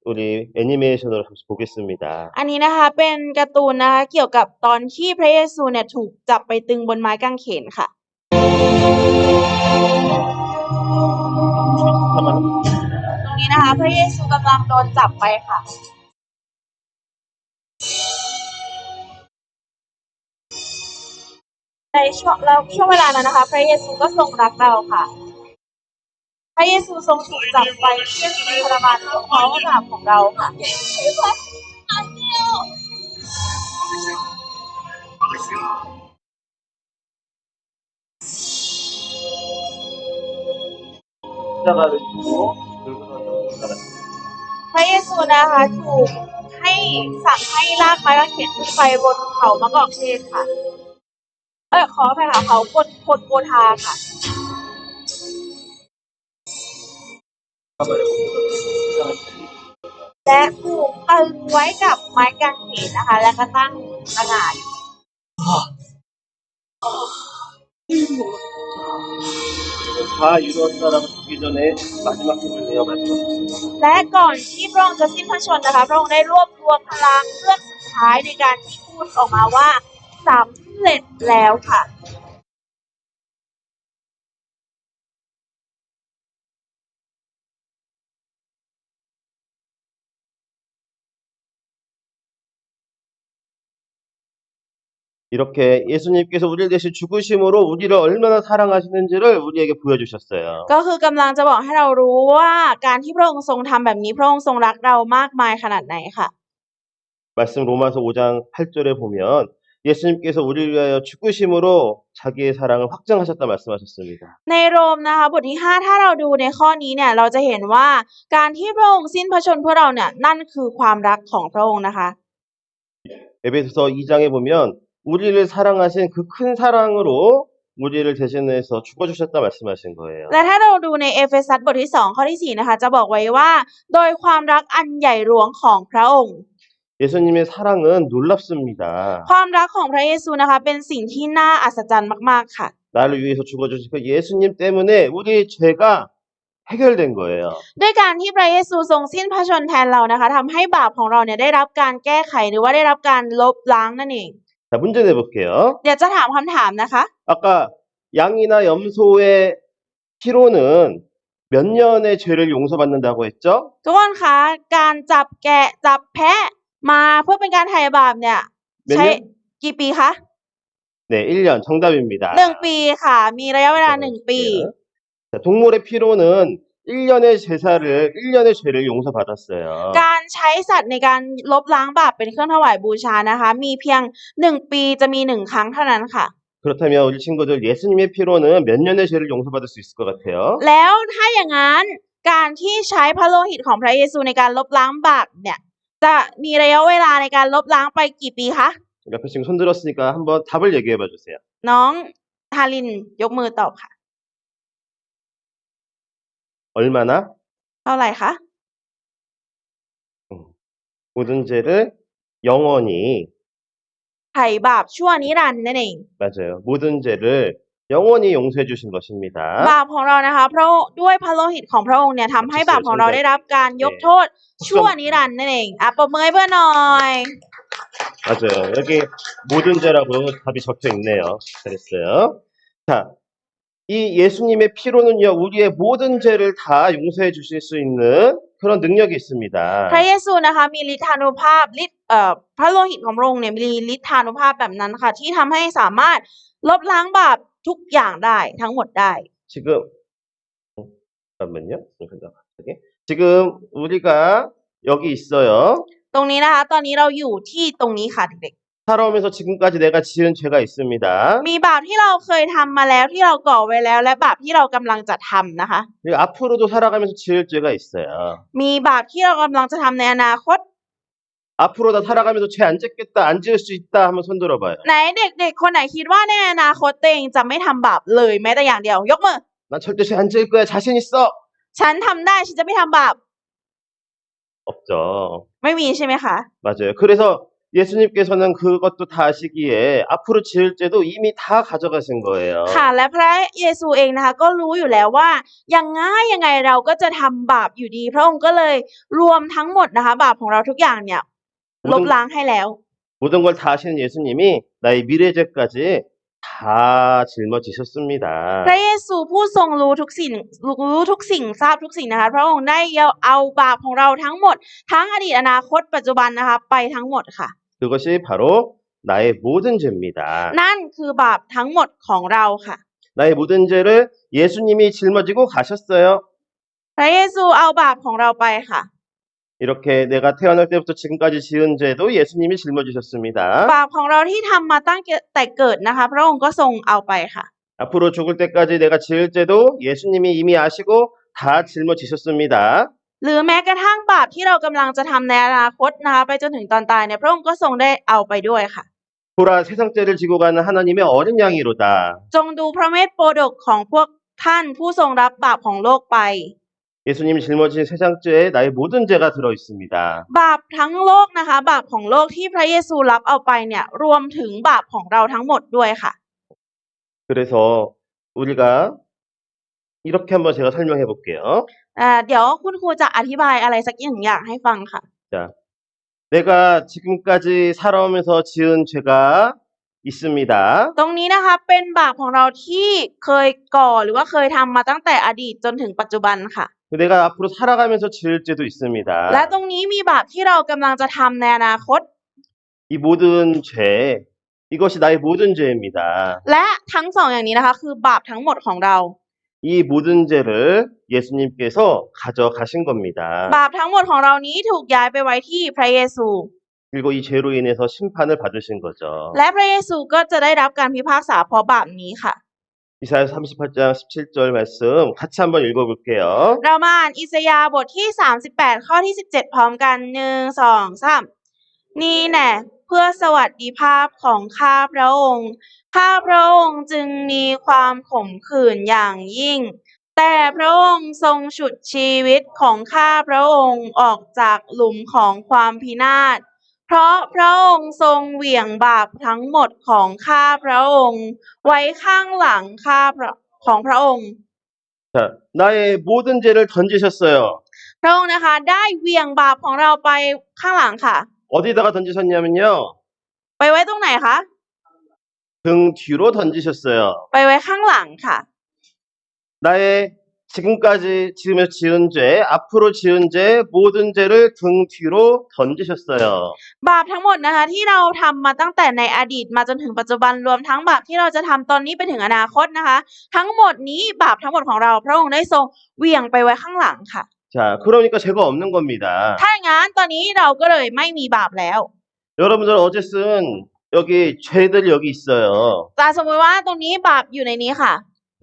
[SPEAKER 1] 우리 애니메이션으로 한번 보겠습니다.
[SPEAKER 2] อันนี้นะคะเป็นการ์ตูนนะคะเกี่ยวกับตอนที่พระเยซูเนี่ยถูกจับไปตึงบนไม้กางเขนค่ะ ตรงนี้นะคะพระเยซูกำลังโดนจับไปค่ะ ในช่วงเวลานั้นนะคะ พระเยซูก็ทรงรักเราค่ะ พระเยซูทรงถูกจับไปเพื่อสิ้นทรมานเพื่อเพราะบาปของเราค่ะ
[SPEAKER 1] 십자가를 지고 들고 나가는
[SPEAKER 2] พระเยซูนะคะถูกให้สั่งให้ลากไม้กางเขนขึ้นไปบนเขามะกอกเทศค่ะ ขออภัยค่ะเขาโกธาค่ะ และถูกตึงไว้กับไม้กางเขนนะคะ และก็ตั้งตระหง่าน
[SPEAKER 1] 다 이루었다라고 죽기 전에 마지막 힘을 내어 말씀하셨습니다.
[SPEAKER 2] และก่อนที่พระองค์จะสิ้นพระชนม์นะคะพระองค์ได้รวบรวมพลังเพื่อสุดท้ายในการที่พูดออกมาว่าสำเร็จแล้วค่ะ
[SPEAKER 1] 이렇게 예수님께서 우리를 대신 죽으심으로 우리를 얼마나 사랑하시는지를 우리에게 보여주셨어요.
[SPEAKER 2] ก็คือกำลังจะบอกให้เรารู้ว่าการที่พระองค์ทรงทำแบบนี้พระองค์ทรงรักเรามากมายขนาดไหนค่ะ
[SPEAKER 1] 말씀 로마서 5장 8절에 보면 예수님께서 우리를 위하여 죽으심으로 자기의 사랑을 확증하셨다 말씀하셨습니다.
[SPEAKER 2] ในโรมนะคะบทที่ 5 ถ้าเราดูในข้อนี้เนี่ยเราจะเห็นว่าการที่พระองค์สิ้นพระชนม์เพื่อเราเนี่ยนั่นคือความรักของพระองค์นะคะ
[SPEAKER 1] 에베소서 2장에 보면 우리를 사랑하신 그 큰 사랑으로 우리를 대신해서 죽어주셨다 말씀하신 거예요.
[SPEAKER 2] และถ้าเราดูในเอเฟซัสบทที่ 2 ข้อที่ 4 นะคะจะบอกไว้ว่าโดยความรักอันใหญ่หลวงของพระองค์
[SPEAKER 1] 예수님의 사랑은 놀랍습니다.
[SPEAKER 2] ความรักของพระเยซูนะคะเป็นสิ่งที่น่าอัศจรรย์มากๆค่ะ
[SPEAKER 1] 나를 위해서 죽어주신 그 예수님 때문에 우리 죄가 해결된 거예요.
[SPEAKER 2] ด้วยการที่พระเยซูทรงสิ้นพระชนม์แทนเรานะคะทำให้บาปของเราเนี่ยได้รับการแก้ไขหรือว่าได้รับการลบล้างนั่นเอง
[SPEAKER 1] 자, 문제 내볼게요.
[SPEAKER 2] เดี๋ยวจะถามคำถามนะคะ
[SPEAKER 1] 아까 양이나 염소의 피로는 몇 년의 죄를 용서받는다고 했죠?
[SPEAKER 2] ทุกคนคะการจับแกะจับแพะมาเพื่อเป็นการไถ่บาปเนี่ย
[SPEAKER 1] 몇
[SPEAKER 2] ใช้
[SPEAKER 1] 년?
[SPEAKER 2] กี่ปีคะ
[SPEAKER 1] 네, 1년 정답입니다.
[SPEAKER 2] 1 ปีค่ะ มีระยะเวลา 1 ปี
[SPEAKER 1] 자, 동물의 피로는 1년의 제사를 1년의 죄를 용서받았어요.
[SPEAKER 2] การใช้สัตว์ในการลบล้างบาปเป็นเครื่องถวายบูชานะคะ มีเพียง 1 ปีจะมี 1 ครั้งเท่านั้นค่ะ
[SPEAKER 1] 그렇다면 우리 친구들 예수님의 피로는 몇 년의 죄를 용서받을 수 있을 것 같아요?
[SPEAKER 2] แล้วถ้าอย่างนั้นการที่ใช้พระโลหิตของพระเยซูในการลบล้างบาปเนี่ยจะมีระยะเวลาในการลบล้างไปกี่ปีคะ
[SPEAKER 1] 옆에 친구 손 들었으니까 한번 답을 얘기해 봐 주세요.
[SPEAKER 2] น้องทารินยกมือตอบค่ะ
[SPEAKER 1] 얼마나?
[SPEAKER 2] เท่าไหร่คะ
[SPEAKER 1] 모든 죄를 영원히
[SPEAKER 2] ไถ่บาปชั่วนิรันดร์นั่นเอง
[SPEAKER 1] 맞아요. 모든 죄를 영원히 용서해 주신 것입니다.
[SPEAKER 2] บาปของเรานะคะเพราะด้วยพระโลหิตของพระองค์เนี่ยทำให้บาปของเราได้รับการยกโทษชั่วนิรันดร์นั่นเองปรบมือให้เพื่อนหน่อย
[SPEAKER 1] 맞아요. 여기 모든 죄라고 답이 적혀 있네요. 잘했어요. 자, 이 예수님의 피로는요, 우리의 모든 죄를 다 용서해 주실 수 있는 그런 능력이 있습니다.
[SPEAKER 2] พระเยซูนะคะมีฤทธานุภาพฤทธิ์พระโลหิตของพระองค์เนี่ยมีฤทธานุภาพแบบนั้นค่ะที่ทำให้สามารถลบล้างบาปทุกอย่างได้ทั้งหมดได้
[SPEAKER 1] 지금 잠깐만요. 지금 우리가 여기 있어요.
[SPEAKER 2] ตรงนี้นะคะตอนนี้เราอยู่ที่ตรงนี้ค่ะเด็ก
[SPEAKER 1] 살아오면서 지금까지 내가 지은 죄가 있습니다.
[SPEAKER 2] ๆมีบาปที่เราเคยทำมาแล้วที่เราก่อไว้แล้วและบาปที่เรากำลังจะทำนะคะ
[SPEAKER 1] 그리고 앞으로도 살아가면서 지을 죄가 있어요.
[SPEAKER 2] มีบาปที่เรากำลังจะทำในอนาคต
[SPEAKER 1] 앞으로 다 살아가면서 죄 안 짓겠다, 안 지을 수 있다 하면 손 들어봐요.
[SPEAKER 2] ไหนเด็กๆคนไหนคิดว่าในอนาคตตัวเองจะไม่ทำบาปเลยแม้แต่อย่างเดียวยกมือ
[SPEAKER 1] 난 절대 죄 안 지을 거야, 자신 있어.
[SPEAKER 2] ฉันทำได้ฉันจะไม่ทำบาป
[SPEAKER 1] 없죠.
[SPEAKER 2] ไม่มีใช่ไหมคะ
[SPEAKER 1] 맞아요. 그래서 예수님께서는 그것도 다 아시기에 앞으로 지을 죄도 이미 다 가져가신 거예요.
[SPEAKER 2] ค่ะและพระเยซูเองนะคะก็รู้อยู่แล้วว่ายังไงเราก็จะทำบาปอยู่ดีพระองค์ก็เลยรวมทั้งหมดนะคะบาปของเราทุกอย่างเนี่ยลบล้างให้แล้ว
[SPEAKER 1] 모든 걸 다 아시는 예수님이 나의 미래 죄까지 다 짊어지셨습니다.
[SPEAKER 2] พระเยซูผู้ทรงรู้ทุกสิ่งทราบทุกสิ่งนะคะพระองค์ได้เอาบาปของเราทั้งหมดทั้งอดีตอนาคตปัจจุบันนะคะไปทั้งหมดค่ะ
[SPEAKER 1] 그것이 바로 나의 모든 죄입니다.
[SPEAKER 2] นั่นคือบาปทั้งหมดของเราค่ะ
[SPEAKER 1] 나의 모든 죄를 예수님이 짊어지고 가셨어요.
[SPEAKER 2] พระเยซูเอาบาปของเราไปค่ะ
[SPEAKER 1] 이렇게 내가 태어날 때부터 지금까지 지은 죄도 예수님이 짊어지셨습니다.
[SPEAKER 2] บาปของเราที่ทำมาตั้งแต่เกิดนะคะพระองค์ก็ทรงเอาไปค่ะ
[SPEAKER 1] 앞으로 죽을 때까지 내가 지을 죄도 예수님이 이미 아시고 다 짊어지셨습니다.
[SPEAKER 2] หรือแม้กระทั่งบาปที่เรากำลังจะทำในอนาคตนะคะไปจนถึงตอนตายเนี่ยพระองค์ก็ทรงได้เอาไปด้วยค่ะ
[SPEAKER 1] 보라 세상 죄를 지고 가는 하나님의 어린 양이로다.
[SPEAKER 2] จงดูพระเมธโปรดกของพวกท่านผู้ทรงรับบาปของโลกไป
[SPEAKER 1] 예수님이 짊어진 세 장째에 나의 모든 죄가 들어 있습니다.
[SPEAKER 2] บาปทั้งโลกนะคะบาปของโลกที่พระเยซูรับเอาไปเนี่ยรวมถึงบาปของเราทั้งหมดด้วยค่ะ
[SPEAKER 1] 그래서 우리가 이렇게 한번 제가 설명해 볼게요.
[SPEAKER 2] เดี๋ยวคุณครูจะอธิบายอะไรสักอย่างให้ฟังค่ะ
[SPEAKER 1] 자, 내가 지금까지 살아오면서 지은 죄가 있습니다.
[SPEAKER 2] ตรงนี้นะคะเป็นบาปของเราที่เคยก่อหรือว่าเคยทำมาตั้งแต่อดีตจนถึงปัจจุบันค่ะ
[SPEAKER 1] 내가 앞으로 살아가면서 지을 죄도 있습니다.
[SPEAKER 2] และตรงนี้มีบาปที่เรากำลังจะทำในอนาคต
[SPEAKER 1] 이 모든 죄, 이것이 나의 모든 죄입니다.
[SPEAKER 2] และทั้งสองอย่างนี้นะคะคือบาปทั้งหมดของเรา
[SPEAKER 1] 이 모든 죄를 예수님께서 가져가신 겁니다.
[SPEAKER 2] บาปทั้งหมดของเรานี้ถูกย้ายไปไว้ที่พระเยซู
[SPEAKER 1] 그리고 이 죄로 인해서 심판을 받으신 거죠.
[SPEAKER 2] และพระเยซูก็จะได้รับการพิพากษาเพราะบาปนี้ค่ะ
[SPEAKER 1] 이사야 38장 17절 말씀 같이 한번 읽어볼게요.
[SPEAKER 2] เรามาอ่านอิสยาห์บทที่38ข้อที่17พร้อมกัน1 2 3นี่แน่เพื่อสวัสดิภาพของข้าพระองค์ข้าพระองค์จึงมีความขมขื่นอย่างยิ่ง แต่พระองค์ทรงฉุดชีวิตของข้าพระองค์ออกจากหลุมของความพินาศเพราะพระองค์ทรงเหวี่ยงบาปทั้งหมดของข้าพระองค์ไว้ข้างหลังของพระองค์
[SPEAKER 1] 자, 나의 모든 죄를 던지셨어요.
[SPEAKER 2] พระองค์นะคะได้เหวี่ยงบาปของเราไปข้างหลังค่ะ
[SPEAKER 1] 어디다가 던지셨냐면요.
[SPEAKER 2] ไปไว้ตรงไหนคะ
[SPEAKER 1] 등 뒤로 던지셨어요.
[SPEAKER 2] ไปไว้ข้างหลังค่ะ
[SPEAKER 1] 나의 지금까지 지으며 지은 죄, 앞으로 지은 죄, 모든 죄를 등 뒤로 던지셨어요.
[SPEAKER 2] บาปทั้งหมดนะคะที่เราทำมาตั้งแต่ในอดีตมาจนถึงปัจจุบันรวมทั้งบาปที่เราจะทำตอนนี้ไปถึงอนาคตนะคะ ทั้งหมดนี้บาปทั้งหมดของเราพระองค์ได้ทรงเหวี่ยงไปไว้ข้างหลังค่ะ
[SPEAKER 1] 자, 그러니까 죄가 없는 겁니다.
[SPEAKER 2] ถ้าอย่างนั้นตอนนี้เราก็เลยไม่มีบาปแล้ว
[SPEAKER 1] 여러분들 어제 쓴 여기 죄들이 여기 있어요.
[SPEAKER 2] แต่สมมติว่าตรงนี้บาปอยู่ในนี้ค่ะ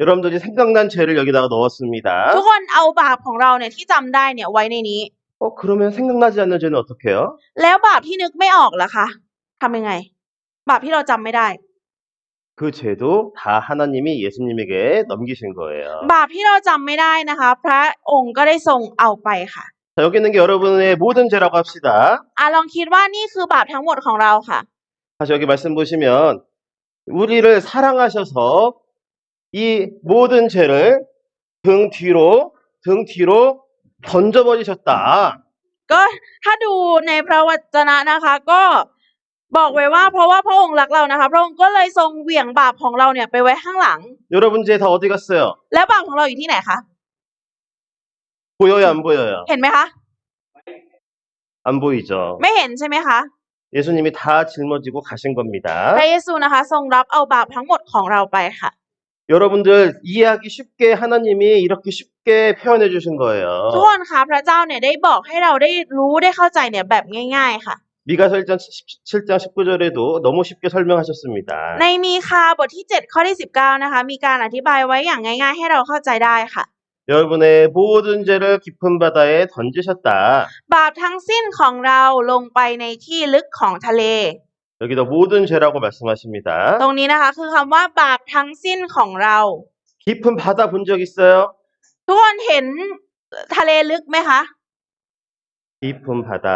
[SPEAKER 1] 여러분들이 생각난 죄를 여기다가 넣었습니다.
[SPEAKER 2] ทุกคนเอาบาปของเราเนี่ยที่จำได้เนี่ยไว้ในนี้
[SPEAKER 1] 그러면 생각나지 않는 죄는 어떻게 해요?
[SPEAKER 2] แล้วบาปที่นึกไม่ออกล่ะคะทำยังไง บาปที่เราจำไม่ได้
[SPEAKER 1] 그 죄도 다 하나님이 예수님에게 넘기신 거예요.
[SPEAKER 2] บาปที่เราจำไม่ได้นะคะ พระองค์ก็ได้ทรงเอาไปค่ะ
[SPEAKER 1] 자, 여기 있는 게 여러분의 모든 죄라고 합시다.
[SPEAKER 2] ลองคิดว่านี่คือบาปทั้งหมดของเราค่ะ
[SPEAKER 1] 다시 여기 말씀 보시면 우리를 사랑하셔서 이 모든 죄를 등 뒤로 던져버리셨다.
[SPEAKER 2] ก็ถ้าดูในพระวจนะนะคะ ก็บอกไว้ว่าเพราะว่าพระองค์รักเรานะคะ พระองค์ก็เลยทรงเหวี่ยงบาปของเราเนี่ยไปไว้ข้างหลัง
[SPEAKER 1] 여러분 죄 다 어디 갔어요?
[SPEAKER 2] แล้วบาปของเราอยู่ที่ไหนคะ
[SPEAKER 1] 보여요, 안 보여요?
[SPEAKER 2] เห็นไหมคะ
[SPEAKER 1] 안 보이죠?
[SPEAKER 2] ไม่เห็นใช่ไหมคะ
[SPEAKER 1] 예수님이 다 짊어지고 가신 겁니다.
[SPEAKER 2] พระเยซูนะคะ ทรงรับเอาบาปทั้งหมดของเราไปค่ะ
[SPEAKER 1] 여러분들 이해하기 쉽게 하나님이 이렇게 쉽게 표현해 주신 거예요.
[SPEAKER 2] ทุกคนคะพระเจ้าเนี่ยได้บอกให้เราได้รู้ได้เข้าใจเนี่ยแบบง่ายๆค่ะ
[SPEAKER 1] 미가서 1장 17장 19절에도 너무 쉽게 설명하셨습니다.
[SPEAKER 2] ในมีคาบทที่7ข้อที่19นะคะมีการอธิบายไว้อย่างง่ายๆให้เราเข้าใจได้ค่ะ
[SPEAKER 1] 여러분의 모든 죄를 깊은 바다에 던지셨다.
[SPEAKER 2] บาปทั้งสิ้นของเราลงไปในที่ลึกของทะเล
[SPEAKER 1] 여기다 모든 죄라고 말씀하십니다.
[SPEAKER 2] ตรงนี้นะคะคือคำว่าบาปทั้งสิ้นของเรา
[SPEAKER 1] 깊은 바다 본 적 있어요?
[SPEAKER 2] ทุกคนเห็นทะเลลึกไหมคะ
[SPEAKER 1] 깊은 바다.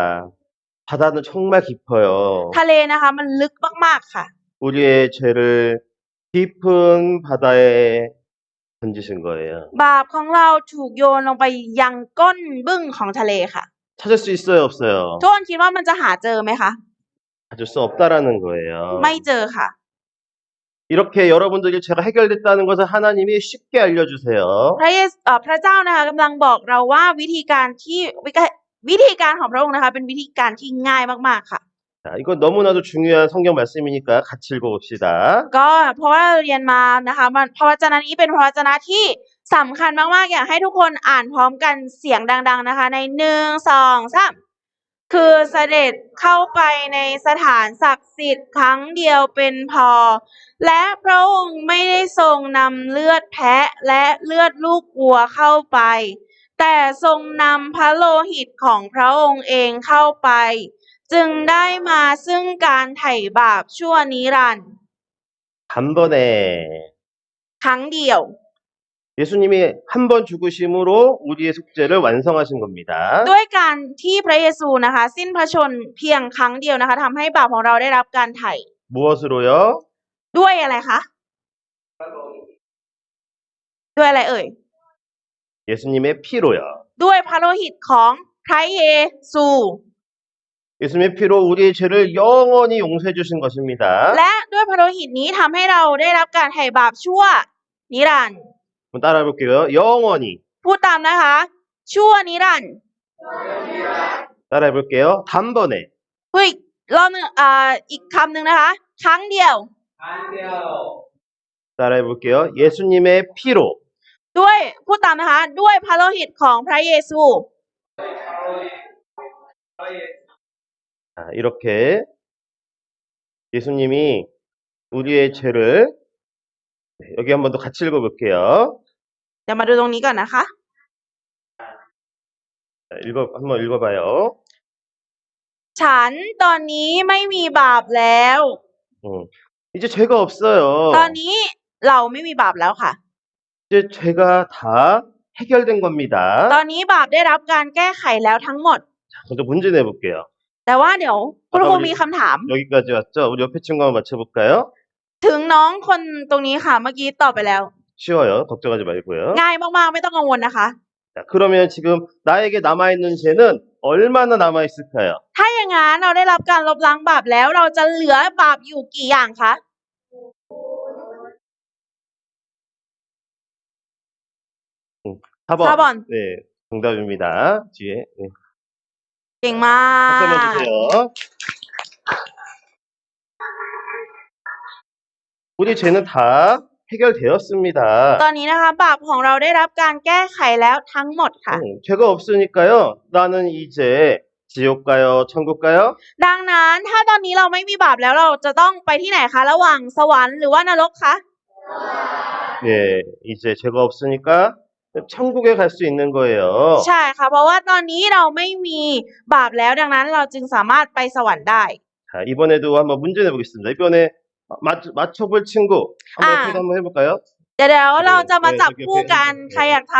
[SPEAKER 1] 바다는 정말 깊어요.
[SPEAKER 2] ทะเลนะคะมันลึกมากๆค่ะ
[SPEAKER 1] 우리의 죄를 깊은 바다에 던지신 거예요.
[SPEAKER 2] บาปของเราถูกโยนลงไปยังก้นบึ้งของทะเลค่ะ
[SPEAKER 1] 찾을 수 있어요, 없어요?
[SPEAKER 2] ทุกคนคิดว่ามันจะหาเจอไหมคะ
[SPEAKER 1] 찾을 수 없다라는 거예요.
[SPEAKER 2] ไม่เจอค่ะ
[SPEAKER 1] 이렇게 여러분들이 죄가 해결됐다는 것을 하나님이 쉽게 알려주세요.
[SPEAKER 2] พระเจ้านะคะกำลังบอกเราว่าวิธีการของพระองค์นะคะเป็นวิธีการที่ง่ายมากๆค่ะ
[SPEAKER 1] 자, 이건 너무나도 중요한 성경 말씀이니까 같이 읽어봅시다.
[SPEAKER 2] ก็เพราะว่าเราเรียนมานะคะพระวจนะนี้เป็นพระวจนะที่สำคัญมากๆอยากให้ทุกคนอ่านพร้อมกันเสียงดังๆนะคะใน1 2 3คือเสด็จเข้าไปในสถานศักดิ์สิทธิ์ครั้งเดียวเป็นพอและพระองค์ไม่ได้ทรงนำเลือดแพะและเลือดลูกวัวเข้าไปแต่ทรงนำพระโลหิตของพระองค์เองเข้าไปจึงได้มาซึ่งการไถ่บาปชั่วนิรันดร์
[SPEAKER 1] 단번에
[SPEAKER 2] ครั้งเดียว
[SPEAKER 1] 예수님이 한 번 죽으심으로 우리의 속죄를 완성하신 겁니다.
[SPEAKER 2] ด้วยการที่พระเยซูนะคะสิ้นพระชนม์เพียงครั้งเดียวนะคะทำให้บาปของเราได้รับการไถ่
[SPEAKER 1] 무엇으로요?
[SPEAKER 2] ด้วยอะไรคะด้วยอะไรเอ่ย
[SPEAKER 1] 예수님의 피로요.
[SPEAKER 2] ด้วยพระโลหิตของพระเยซู
[SPEAKER 1] 예수님의 피로 우리의 죄를 영원히 용서해 주신 것입니다.
[SPEAKER 2] และด้วยพระโลหิตนี้ทำให้เราได้รับการไถ่บาปชั่วนิรันดร์
[SPEAKER 1] 한번 따라해 볼게요. 영원히.
[SPEAKER 2] พูดตามนะคะ ชั่วนิรันดร์
[SPEAKER 1] 따라해 볼게요. 단번에.
[SPEAKER 2] พูดอีกรอบหนึงอีกคำหนึ่งนะคะ ครั้งเดียว
[SPEAKER 1] 따라해 볼게요. 예수님의 피로
[SPEAKER 2] ด้วยพูดตามนะคะ ด้วยพระโลหิตของพระเยซู
[SPEAKER 1] 이렇게 예수님이 우리의 죄를 여기 한 번 더 같이 읽어볼게요.
[SPEAKER 2] เดี๋ยวมาดูตรงนี้ก่อนนะคะ
[SPEAKER 1] 한번 읽어봐요.
[SPEAKER 2] ฉันตอนนี้ไม่มีบาปแล้ว
[SPEAKER 1] 이제 죄가 없어요.
[SPEAKER 2] ตอนนี้เราไม่มีบาปแล้วค่ะ
[SPEAKER 1] 이제 죄가 다 해결된 겁니다.
[SPEAKER 2] ตอนนี้บาปได้รับการแก้ไขแล้วทั้งหมด
[SPEAKER 1] 자, 먼저 문제 내볼게요.
[SPEAKER 2] แต่ว่าเดี๋ยวคุณครูมีคำถาม
[SPEAKER 1] 여기까지 왔죠? 우리 옆에 친구 한번 맞춰볼까요?
[SPEAKER 2] ถึงน้องคนตรงนี้ค่ะ เมื่อกี้ตอบไปแล้ว
[SPEAKER 1] 쉬워요. 걱정하지 말고요.
[SPEAKER 2] ง่ายมากๆไม่ต้องกังวลนะคะ
[SPEAKER 1] 자, 그러면 지금 나에게 남아있는 죄는 얼마나 남아있을까요?
[SPEAKER 2] ถ้าอย่างนั้นเราได้รับการลบล้างบาปแล้วเราจะเหลือบาปอยู่กี่อย่างคะ
[SPEAKER 1] 4번.
[SPEAKER 2] 4번.
[SPEAKER 1] 네, 정답입니다. 뒤에. 네.
[SPEAKER 2] เก่งมา
[SPEAKER 1] 박수 한번
[SPEAKER 2] ก
[SPEAKER 1] 주세요. 우리 죄는 다 해결되었습니다.
[SPEAKER 2] ตอนนี้นะคะบาปของเราได้รับการแก้ไขแล้วทั้งหมดค่ะ
[SPEAKER 1] 죄가 없으니까요. 나는 이제 지옥 가요? 천국 가요?
[SPEAKER 2] ดังนั้นถ้าตอนนี้เราไม่มีบาปแล้วเราจะต้องไปที่ไหนคะ ระหว่างสวรรค์หรือว่านรกคะ
[SPEAKER 1] 예, 이제 죄가 없으니까 천국에 갈 수 있는 거예요.
[SPEAKER 2] ใช่ค่ะ เพราะว่าตอนนี้เราไม่มีบาปแล้วดังนั้นเราจึงสามารถไปสวรรค์ได้
[SPEAKER 1] 자, 이번에도 한번 문제 내보겠습니다. 이번에 맞춰볼 친구 한번 옆에도 한번 해볼까요?
[SPEAKER 2] เดี๋ยวเราจะมาจับ
[SPEAKER 1] 네, 저기
[SPEAKER 2] คู่
[SPEAKER 1] 옆에
[SPEAKER 2] กัน
[SPEAKER 1] 해주세요.
[SPEAKER 2] ใครอยากท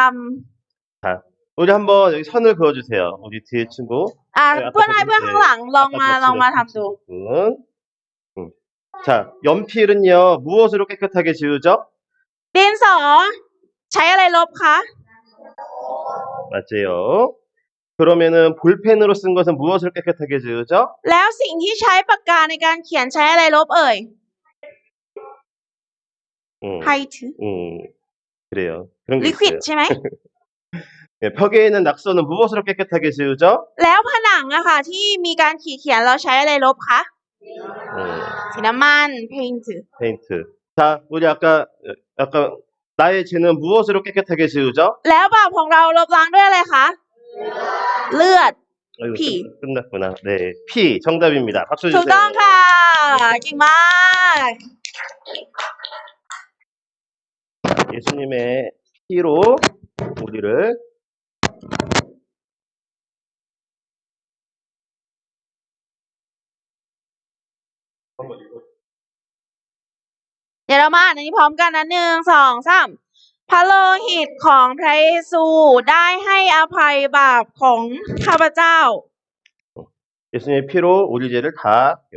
[SPEAKER 1] 우리 한번 여기 선을 그어주세요. 우리 뒤에 친구.
[SPEAKER 2] ำเพื่อนให้เพื่อนข้างหลังลองมาทำดู
[SPEAKER 1] 자, 연필은요 무엇으로 깨끗하게 지우죠?
[SPEAKER 2] ดินสอใช้อะไรลบคะ
[SPEAKER 1] 맞아요. 그러면은 볼펜으로 쓴 것은 무엇을 깨끗하게 지우죠?
[SPEAKER 2] แล้วสิ่งที่ใช้ปากกาในการเขียนใช้อะไรลบเอ่ย ไฮท์
[SPEAKER 1] 그래요. 그런 게
[SPEAKER 2] ลิควิด
[SPEAKER 1] 있어요.
[SPEAKER 2] ใช่ไหม
[SPEAKER 1] 네, 벽에 있는 낙서는 무엇으로 깨끗하게 지우죠?
[SPEAKER 2] แล้วผนังอะค่ะที่มีการขีดเขียนเราใช้อะไรลบคะ สีน้ำมันเพนท์
[SPEAKER 1] 페인트. 자, 우리 아까 나의 죄는 무엇으로 깨끗하게 지우죠?
[SPEAKER 2] แล้วบาปของเราลบล้างด้วยอะไรคะ เลือด
[SPEAKER 1] 아이고,
[SPEAKER 2] 피.
[SPEAKER 1] 끝났구나. 네, 피 정답입니다. 박수
[SPEAKER 2] ถูก
[SPEAKER 1] 주세요.
[SPEAKER 2] ต้องค่ะ เก่งมาก
[SPEAKER 1] 예수님의 피로 우리를 한번 읽어.
[SPEAKER 2] เดี๋ยวเรามาอ่านอันนี้พร้อมกันนะ1 2 3พระโลหิตของพระเยซูได้ให้อภัยบาปของข้าพเจ้า
[SPEAKER 1] 예수님의 피로 우리 죄를 다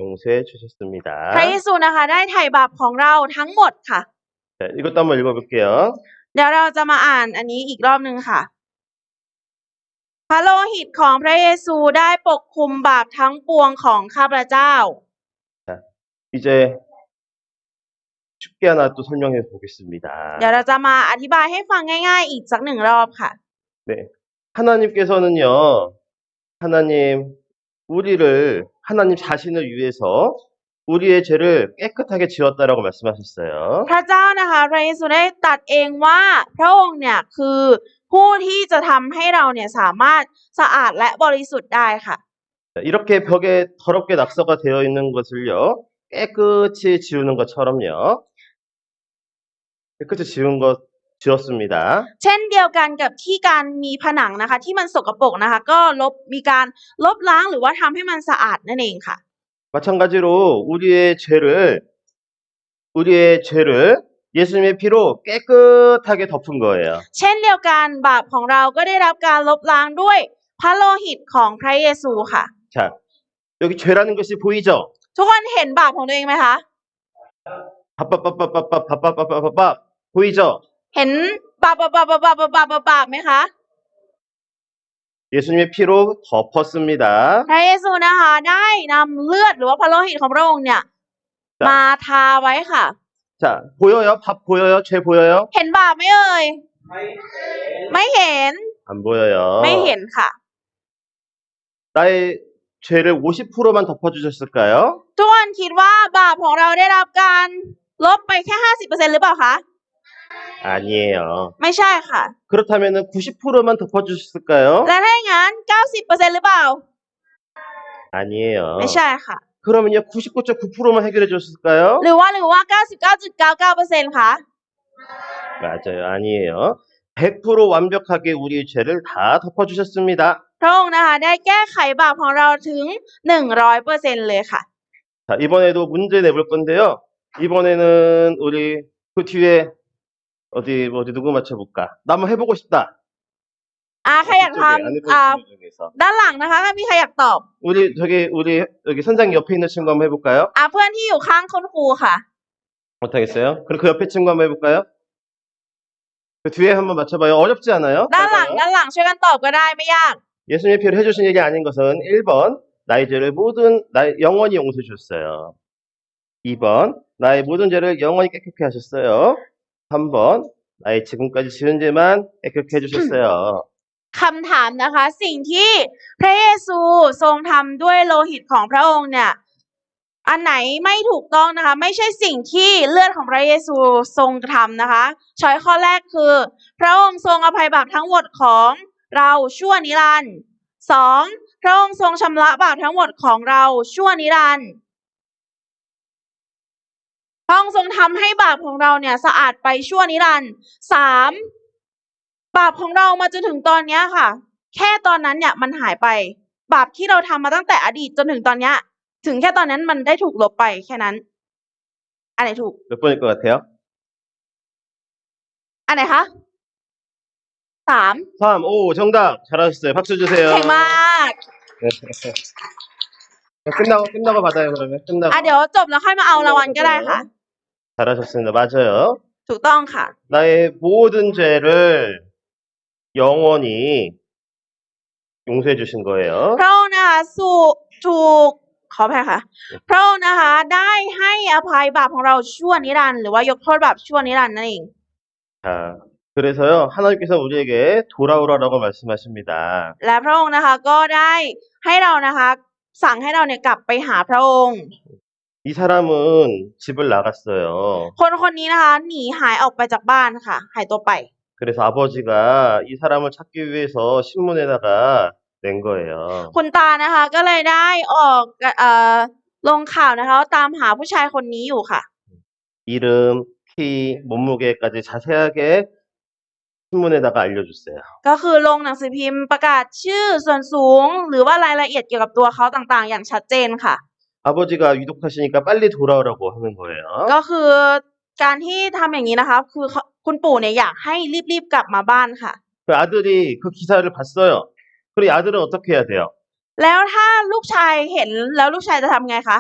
[SPEAKER 1] 용서해 주셨습니다.
[SPEAKER 2] พระเยซูนะคะได้ไถ่บาปของเราทั้งหมดค่ะ
[SPEAKER 1] 자, 이것도 한번 읽어볼게요.
[SPEAKER 2] เดี๋ยวเราจะมาอ่านอันนี้อีกรอบนึงค่ะ พระโลหิตของพระเยซูได้ปกคลุมบาปทั้งปวงของข้าพเจ้า
[SPEAKER 1] 이제 쉽게 하나 또 설명해 보겠습니다.
[SPEAKER 2] เดี๋ยวเราจะมาอธิบายให้ฟังง่ายๆอีกสักหนึ่งรอบค่ะ
[SPEAKER 1] 네, 하나님께서는요, 하나님 자신을 위해서 우리의 죄를 깨끗하게 지웠다라고 말씀하셨어요.
[SPEAKER 2] พระเจ้านะคะพระเยซูได้ตรัสเองว่าพระองค์เนี่ยคือผู้ที่จะทำให้เราเนี่ยสามารถสะอาดและบริสุทธิ์ได้ค่ะ
[SPEAKER 1] 자, 이렇게 벽에 더럽게 낙서가 되어 있는 것을요, 깨끗이 지우는 것처럼요, 깨끗이 지웠습니다.
[SPEAKER 2] เช่นเดียวกันกับที่การมีผนังนะคะที่มันสกปรกนะคะก็มีการลบล้างหรือว่าทำให้มันสะอาดนั่นเองค่ะ
[SPEAKER 1] 마찬가지로 우리의 죄를 예수님의 피로 깨끗하게 덮은 거예요.
[SPEAKER 2] เช่นเดียวกันบาปของเราก็ได้รับการลบล้างด้วยพระโลหิตของพระเยซูค่ะ
[SPEAKER 1] 자, 여기 죄라는 것이 보이죠?
[SPEAKER 2] ทุกคนเห็นบาปของตัวเองไหมคะ
[SPEAKER 1] 밥밥밥밥밥밥밥밥밥밥 보이죠?
[SPEAKER 2] เห็นบาปไหมคะ
[SPEAKER 1] 예수님의 피로 덮었습니다.
[SPEAKER 2] พระเยซูนะคะได้นำเลือดหรือว่าพระโลหิตของพระองค์เนี่ยมาทาไว้ค่ะ
[SPEAKER 1] 자, 보여요? 밥 보여요? 죄 보여요?
[SPEAKER 2] เห็นบาปไหมเอ่ยไม่เห็น
[SPEAKER 1] 안 보여요.
[SPEAKER 2] ไม่เห็นค่ะ
[SPEAKER 1] 나의 죄를 50%만 덮어주셨을까요?
[SPEAKER 2] ทุกคนคิดว่าบาปของเราได้รับการลบไปแค่ 50% หรือเปล่าคะ
[SPEAKER 1] 아니에요.
[SPEAKER 2] ไม่ใช่ค่ะ
[SPEAKER 1] 그렇다면 90%만 덮어주셨을까요?
[SPEAKER 2] และถ้าอย่างนั้น 90% หรือเปล่า
[SPEAKER 1] 아니에요.
[SPEAKER 2] ไม่ใช่ค่ะ
[SPEAKER 1] 그러면요 99.9%만 해결해 줬을까요?
[SPEAKER 2] หรือว่า 99.99% คะ
[SPEAKER 1] 맞아요. 아니에요. 100% 완벽하게 우리의 죄를 다 덮어주셨습니다.
[SPEAKER 2] พระองค์นะคะได้แก้ไขบาปของเราถึง 100% เลยค่ะ
[SPEAKER 1] 자, 이번에도 문제 내볼 건데요. 이번에는 우리 그 뒤에 어디 누구 맞춰볼까? 나 한번 해보고 싶다.
[SPEAKER 2] ใครอยากท
[SPEAKER 1] 이쪽에 안에
[SPEAKER 2] ำ
[SPEAKER 1] 보이는 분 중에서
[SPEAKER 2] ด้านหลังนะคะถ้ามีใครอยากตอบ
[SPEAKER 1] 우리 여기 선생님 옆에 있는 친구 한번 해볼까요?
[SPEAKER 2] เพื่อนที่อยู่ข้างคุณครูค่ะ
[SPEAKER 1] 못하겠어요? 그럼 그 옆에 친구 한번 해볼까요? 그 뒤에 한번 맞춰봐요. 어렵지 않아요?
[SPEAKER 2] ด้านหลัง
[SPEAKER 1] 맞아요?
[SPEAKER 2] ด้านหลังช่วยกันตอบก็ได้ไม่ยาก
[SPEAKER 1] 예수님의 피를 해주신 얘기 아닌 것은 1번 나의 죄를 영원히 용서해 주셨어요. 2번 나의 모든 죄를 영원히 깨끗게 하셨어요. 3번 나의 지금까지 지은 죄만 깨끗게 해주셨어요.
[SPEAKER 2] คำถามนะคะ สิ่งที่พระเยซูทรงทำด้วยโลหิตของพระองค์เนี่ยอันไหนไม่ถูกต้องนะคะ ไม่ใช่สิ่งที่เลือดของพระเยซูทรงทำนะคะช้อยข้อแรกคือ พระองค์ทรงอภัยบาปทั้งหมดของเราชั่วนิรันดร์ 2. พระองค์ทรงชำระบาปทั้งหมดของเราชั่วนิรันดร์ พระองค์ทรงทำให้บาปของเราเนี่ยสะอาดไปชั่วนิรันดร์ 3. บาปของเรามาจนถึงตอนเนี้ยค่ะ แค่ตอนนั้นเนี่ยมันหายไป บาปที่เราทำมาตั้งแต่อดีตจนถึงตอนเนี้ย ถึงแค่ตอนนั้นมันได้ถูกลบไปแค่นั้น อันไหนถูก
[SPEAKER 1] 몇 번일 것 같아요?
[SPEAKER 2] อันไหนคะ 3
[SPEAKER 1] 3. 오, 정답. 잘하셨어요. 박수 주세요.
[SPEAKER 2] เก่งมาก
[SPEAKER 1] 끝나고 받아요, 그러면. 끝나고.
[SPEAKER 2] เดี๋ยวจบแล้วค่อยมาเอารางวัลก็ได้ค่ะ
[SPEAKER 1] 잘하셨습니다. 맞아요.
[SPEAKER 2] ถูกต้องค่ะ
[SPEAKER 1] 나의 모든 죄를 영원히 용서해 주신 거예요.
[SPEAKER 2] พระองค์นะคะถูกขออภัยค่ะ พระองค์นะคะได้ให้อภัยบาปของเราชั่วนิรันดร์หรือว่ายกโทษบาปชั่วนิรันดร์นั่นเอง
[SPEAKER 1] 자, 그래서요, 하나님께서 우리에게 돌아오라라고 말씀하십니다.
[SPEAKER 2] และพระองค์นะคะก็ได้ให้เรานะคะสั่งให้เราเนี่ยกลับไปหาพระองค์
[SPEAKER 1] 이 사람은 집을 나갔어요.
[SPEAKER 2] คนนี้นะคะหนีหายออกไปจากบ้านค่ะหายตัวไป
[SPEAKER 1] 그래서 아버지가 이 사람을 찾기 위해서 신문에다가 낸 거예요.
[SPEAKER 2] คุณตานะคะก็เลยได้ออกลงข่าวนะคะว่าตามหาผู้ชายคนนี้อยู่ค่ะ
[SPEAKER 1] 이름, 키, 몸무게까지 자세하게 신문에다가 알려줬어요.
[SPEAKER 2] ก็คือลงหนังสือพิมพ์ประกาศชื่อส่วนสูง หรือว่ารายละเอียดเกี่ยวกับตัวเขาต่างๆ อย่างชัดเจนค่ะ
[SPEAKER 1] 아버지가 위독하시니까 빨리 돌아오라고 하는 거예요.
[SPEAKER 2] ก็คือการที่ทำอย่างนี้นะคะคือคุณปู่เนี่ยอยากให้รีบๆกลับมาบ้านค่ะ
[SPEAKER 1] 그 아들이 그 기사를 봤어요. 그럼 이 아들은 어떻게 해야 돼요?
[SPEAKER 2] แล้วถ้าลูกชายเห็นแล้วลูกชายจะทำไงคะ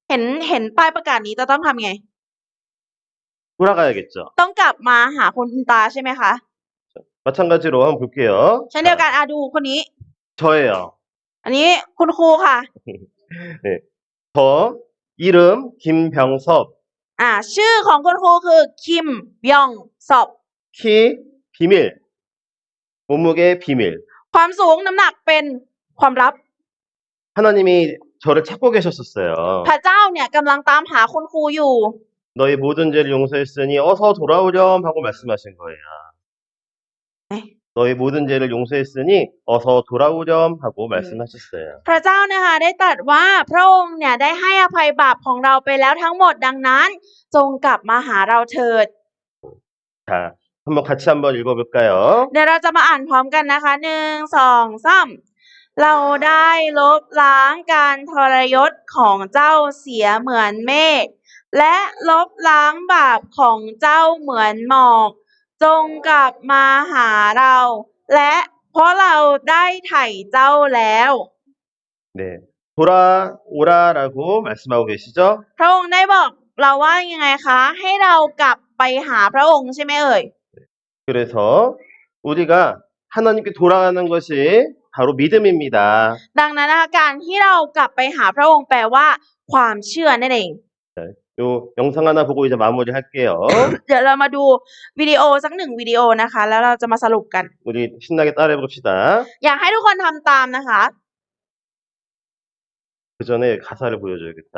[SPEAKER 2] เห็นป้ายประกาศนี้จะต้องทำไง
[SPEAKER 1] 돌아가야겠죠.
[SPEAKER 2] ต้องกลับมาหาคุณตาใช่ไหมคะ
[SPEAKER 1] 마찬가지로 한번 볼게요.
[SPEAKER 2] เช่นเดียวกันดูคนนี้
[SPEAKER 1] 저예요.
[SPEAKER 2] อันนี้คุณครูค่ะ
[SPEAKER 1] 네. 저 이름 김병섭.
[SPEAKER 2] ชื่อของคุณครูคือคิมยองสอบ
[SPEAKER 1] 키 비밀. 몸무게 비밀.
[SPEAKER 2] ความสูงน้ำหนักเป็นความลับ
[SPEAKER 1] 하나님이 저를 찾고 계셨었어요.
[SPEAKER 2] พระเจ้าเนี่ยกำลังตามหาคุณครูอยู่
[SPEAKER 1] 너희 모든 죄를 용서했으니 어서 돌아오렴 하고 말씀하신 거예요.
[SPEAKER 2] 네.
[SPEAKER 1] 너희 모든 죄를 용서했으니 어서 돌아오렴 하고 말씀하셨어요.
[SPEAKER 2] พระเจ้านะคะได้ตรัสว่าพระองค์เนี่ยได้ให้อภัยบาปของเราไปแล้วทั้งหมดดังนั้นจงกลับมาหาเราเถิด
[SPEAKER 1] 자, 한번 같이 한번 읽어볼까요?
[SPEAKER 2] เดี๋ยวเราจะมาอ่านพร้อมกันนะคะ1 2 3 เราได้ลบล้างการทรยศของเจ้าเสียเหมือนเมฆและลบล้างบาปของเจ้าเหมือนหมอกจงกลับมาหาเรา และเพราะเราได้ไถ่เจ้าแล้ว
[SPEAKER 1] 네, 돌아오라라고 말씀하고 계시죠?
[SPEAKER 2] พระองค์ได้บอกเราว่ายังไงคะ ให้เรากลับไปหาพระองค์ใช่ไหมเอ่ย
[SPEAKER 1] 그래서 우리가 하나님께 돌아가는 것이 바로 믿음입니다.
[SPEAKER 2] ดังนั้นนะคะการที่เรากลับไปหาพระองค์แปลว่าความเชื่อนั่นเอง
[SPEAKER 1] 요 영상 하나 보고 이제 마무리할게요.
[SPEAKER 2] เดี๋ยวเรามาดูวิดีโอสักหนึ่งวิดีโอนะคะ แล้วเราจะมาสรุปกัน
[SPEAKER 1] 우리 신나게 따라해 봅시다.
[SPEAKER 2] อยากให้ทุกคนทำตามนะคะ
[SPEAKER 1] 그 전에 가사를 보여줘야겠다.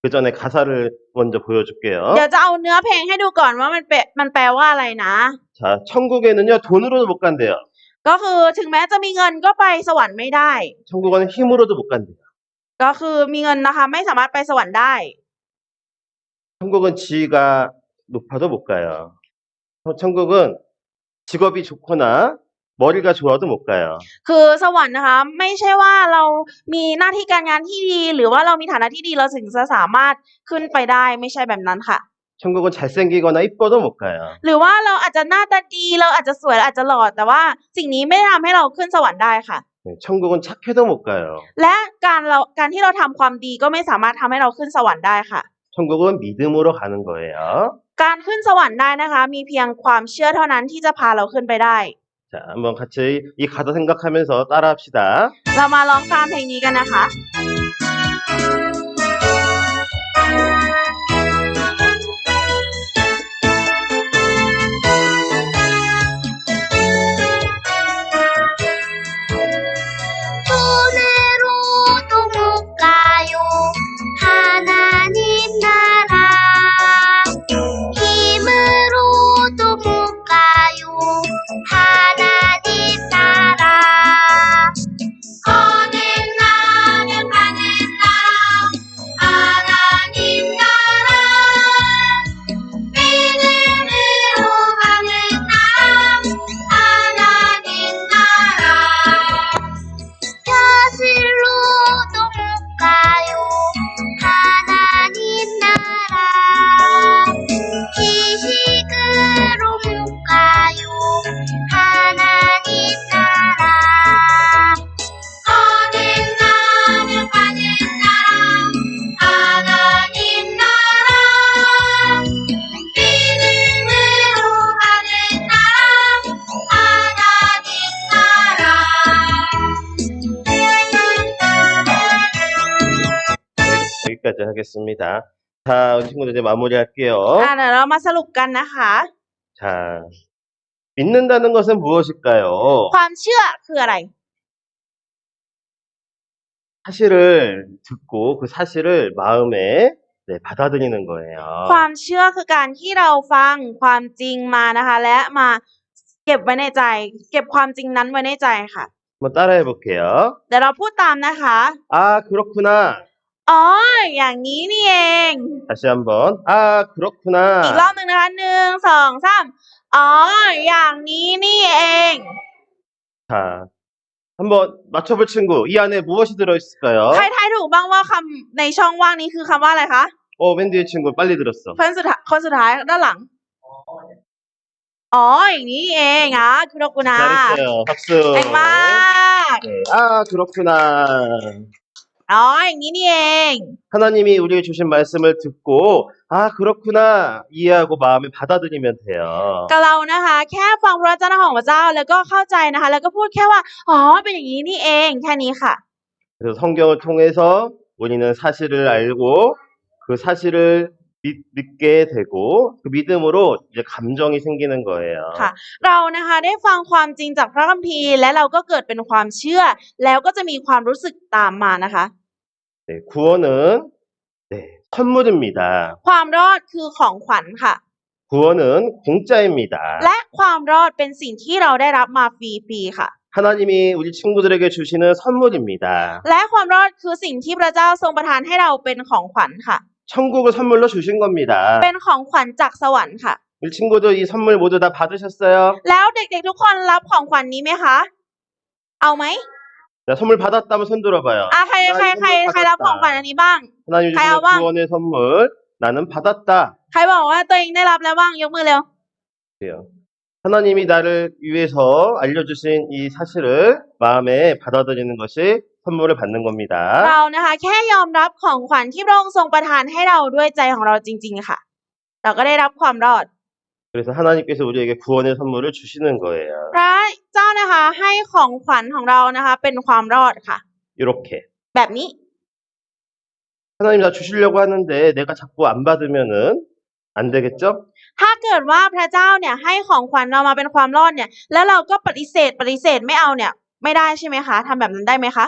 [SPEAKER 1] 그 전에 가사를 먼저 보여줄게요.
[SPEAKER 2] เดี๋ยวจะเอาเนื้อเพลงให้ดูก่อนว่ามันแปลว่าอะไรนะ
[SPEAKER 1] 자, 천국에는요, 돈으로도 못 간대요.
[SPEAKER 2] ก็คือถึงแม้จะมีเงินก็ไปสวรรค์ไม่ได้
[SPEAKER 1] 천국은 힘으로도 못 간대요.
[SPEAKER 2] ก็คือมีเงินนะคะ ไม่สามารถไปสวรรค์ได้
[SPEAKER 1] 천국은 지위가 높아도 못 가요. 천국은 직업이 좋거나 머리가 좋아도 못 가요.
[SPEAKER 2] คือสวรรค์นะคะ ไม่ใช่ว่าเรามีหน้าที่การงานที่ดี หรือว่าเรามีฐานะที่ดีเราถึงจะสามารถขึ้นไปได้ไม่ใช่แบบนั้นค่ะ
[SPEAKER 1] 천국은 잘생기거나 이뻐도 못 가요.
[SPEAKER 2] หรือว่าเราอาจจะหน้าตาดีเราอาจจะสวยอาจจะหล่อแต่ว่าสิ่งนี้ไม่ได้ทำให้เราขึ้นสวรรค์ได้ค่ะ
[SPEAKER 1] 네, 천국은 착해도 못 가요.
[SPEAKER 2] และการที่เราทำความดีก็ไม่สามารถทำให้เราขึ้นสวรรค์ได้ค่ะ
[SPEAKER 1] 천국은 믿음으로 가는 거예요.
[SPEAKER 2] การขึ้นสวรรค์ได้นะคะ มีเพียงความเชื่อเท่านั้นที่จะพาเราขึ้นไปได้
[SPEAKER 1] 자, 한번 같이 이 가사 생각하면서 따라합시다.
[SPEAKER 2] เรามาร้องตามเพลงนี้กันนะคะ
[SPEAKER 3] 돈으로도 못 가요 하나님 나라 힘으로도 못 가요 하나님 나라 거는 나면 가는 나라 하나님 나라 믿음으로 가는 나라 하나님 나라 벼슬로도 못 가요 하나님 나라 지식으로 못 가요 하나님 나라 거는 나면 가는 나라 하나님 나라 믿음으로 가는 나라 하나님 나라
[SPEAKER 1] 여기까지 하겠습니다. 자, 우리 친구들 이제 마무리할게요.
[SPEAKER 2] เดี๋ยวเรามาสรุปกันนะคะ
[SPEAKER 1] 자, 믿는다는 것은 무엇일까요?
[SPEAKER 2] ความเชื่อคืออะไร
[SPEAKER 1] 사실을 듣고 그 사실을 마음에 받아들이는 거예요.
[SPEAKER 2] ความเชื่อคือการที่เราฟังความจริงมานะคะ และมาเก็บไว้ในใจ เก็บความจริงนั้นไว้ในใจค่ะ
[SPEAKER 1] 한번 따라해 볼게요.
[SPEAKER 2] เดี๋ยวเราพูดตามนะคะ
[SPEAKER 1] 아, 그렇구나.
[SPEAKER 2] อ๋อ อย่างนี้นี่เอง
[SPEAKER 1] 다시 한번. 아,
[SPEAKER 2] อีก
[SPEAKER 1] 그렇구나.
[SPEAKER 2] รอบหนึ่งนะคะหนึ่งสองสามอ๋อ อย่างนี้นี่เอง
[SPEAKER 1] 자, 한번 맞춰볼 친구. 이 안에 무엇이
[SPEAKER 2] ใคร
[SPEAKER 1] 들어있을까요?
[SPEAKER 2] ทายถูกบ้างว่าคำในช่องว่างนี้คือคำว่าอะไรคะ
[SPEAKER 1] 맨 뒤에 친구 빨리 들었어.
[SPEAKER 2] คนสุดท้ายด้านหลัง อ๋อ อย่างนี้เองอ่ะคุโรกุนะ
[SPEAKER 1] 잘했어요. 박수.
[SPEAKER 2] เก่งมาก
[SPEAKER 1] 네. 아, 그렇구나.
[SPEAKER 2] อ๋อ อย่างนี้นี่เอง
[SPEAKER 1] 하나님이 우리에게 주신 말씀을 듣고 아, 그렇구나. 이해하고 마음에 받아들이면 돼요.
[SPEAKER 2] กับเรานะคะ แค่ฟังพระวจนะของพระเจ้าแล้วก็เข้าใจนะคะ แล้วก็พูดแค่ว่า อ๋อ เป็นอย่างนี้นี่เอง แค่นี้ค่ะ
[SPEAKER 1] 그래서 성경을 통해서 우리는 사실을 알고 그 사실을 믿게 되고 그 믿음으로 이제 감정이 생기는 거예요.
[SPEAKER 2] ค่ะ เรานะคะได้ฟังความจริงจากพระคัมภีร์และเราก็เกิดเป็นความเชื่อ แล้วก็จะมีความรู้สึกตามมานะคะ
[SPEAKER 1] 네, 구원은 선물입니다.
[SPEAKER 2] ความรอดคือของขวัญค่ะ
[SPEAKER 1] 구원은 공짜입니다.
[SPEAKER 2] และความรอดเป็นสิ่งที่เราได้รับมาฟรีๆค่ะ
[SPEAKER 1] 하나님이 우리 친구들에게 주시는 선물입니다.
[SPEAKER 2] และความรอดคือสิ่งที่พระเจ้าทรงประทานให้เราเป็นของขวัญค่ะ
[SPEAKER 1] 천국을 선물로 주신 겁니다.
[SPEAKER 2] เป็นของขวัญจากสวรรค์ค่ะ
[SPEAKER 1] 우리 친구들 이 선물 모두 다 받으셨어요?
[SPEAKER 2] แล้วเด็กๆทุกคนรับของขวัญนี้ไหมคะ เอาไหม
[SPEAKER 1] 자, 선물 받았다면 손 들어봐요.
[SPEAKER 2] ใคร
[SPEAKER 1] 나 이
[SPEAKER 2] ใคร
[SPEAKER 1] 선물
[SPEAKER 2] รับของขวัญ
[SPEAKER 1] 받았다.
[SPEAKER 2] อันนี้บ้าง
[SPEAKER 1] 하나님
[SPEAKER 2] 가요,
[SPEAKER 1] 주시는
[SPEAKER 2] 왕.
[SPEAKER 1] 구원의 선물 나는 받았다.
[SPEAKER 2] ใครบอกว่าตัวเองได้รับแล้วบ้างยกมือเร็ว
[SPEAKER 1] 그래요. 하나님이 나를 위해서 알려주신 이 사실을 마음에 받아들이는 것이 선물을 받는 겁니다.
[SPEAKER 2] เรานะคะแค่ยอมรับของขวัญที่พระองค์ทรงประทานให้เราด้วยใจของเราจริงๆค่ะ เราก็ได้รับความรอด
[SPEAKER 1] 그래서 하나님께서 우리에게 구원의 선물을 주시는 거예요.
[SPEAKER 2] พระเจ้านะคะให้ของขวัญของเรานะคะเป็นความรอดค่ะ
[SPEAKER 1] 이렇게.
[SPEAKER 2] แบบนี้
[SPEAKER 1] 하나님 나 주시려고 하는데 내가 자꾸 안 받으면은 안 되겠죠?
[SPEAKER 2] ถ้าเกิดว่าพระเจ้าเนี่ยให้ของขวัญเรามาเป็นความรอดเนี่ย แล้วเราก็ปฏิเสธไม่เอาเนี่ย ไม่ได้ใช่ไหมคะทำแบบนั้นได้ไหมคะ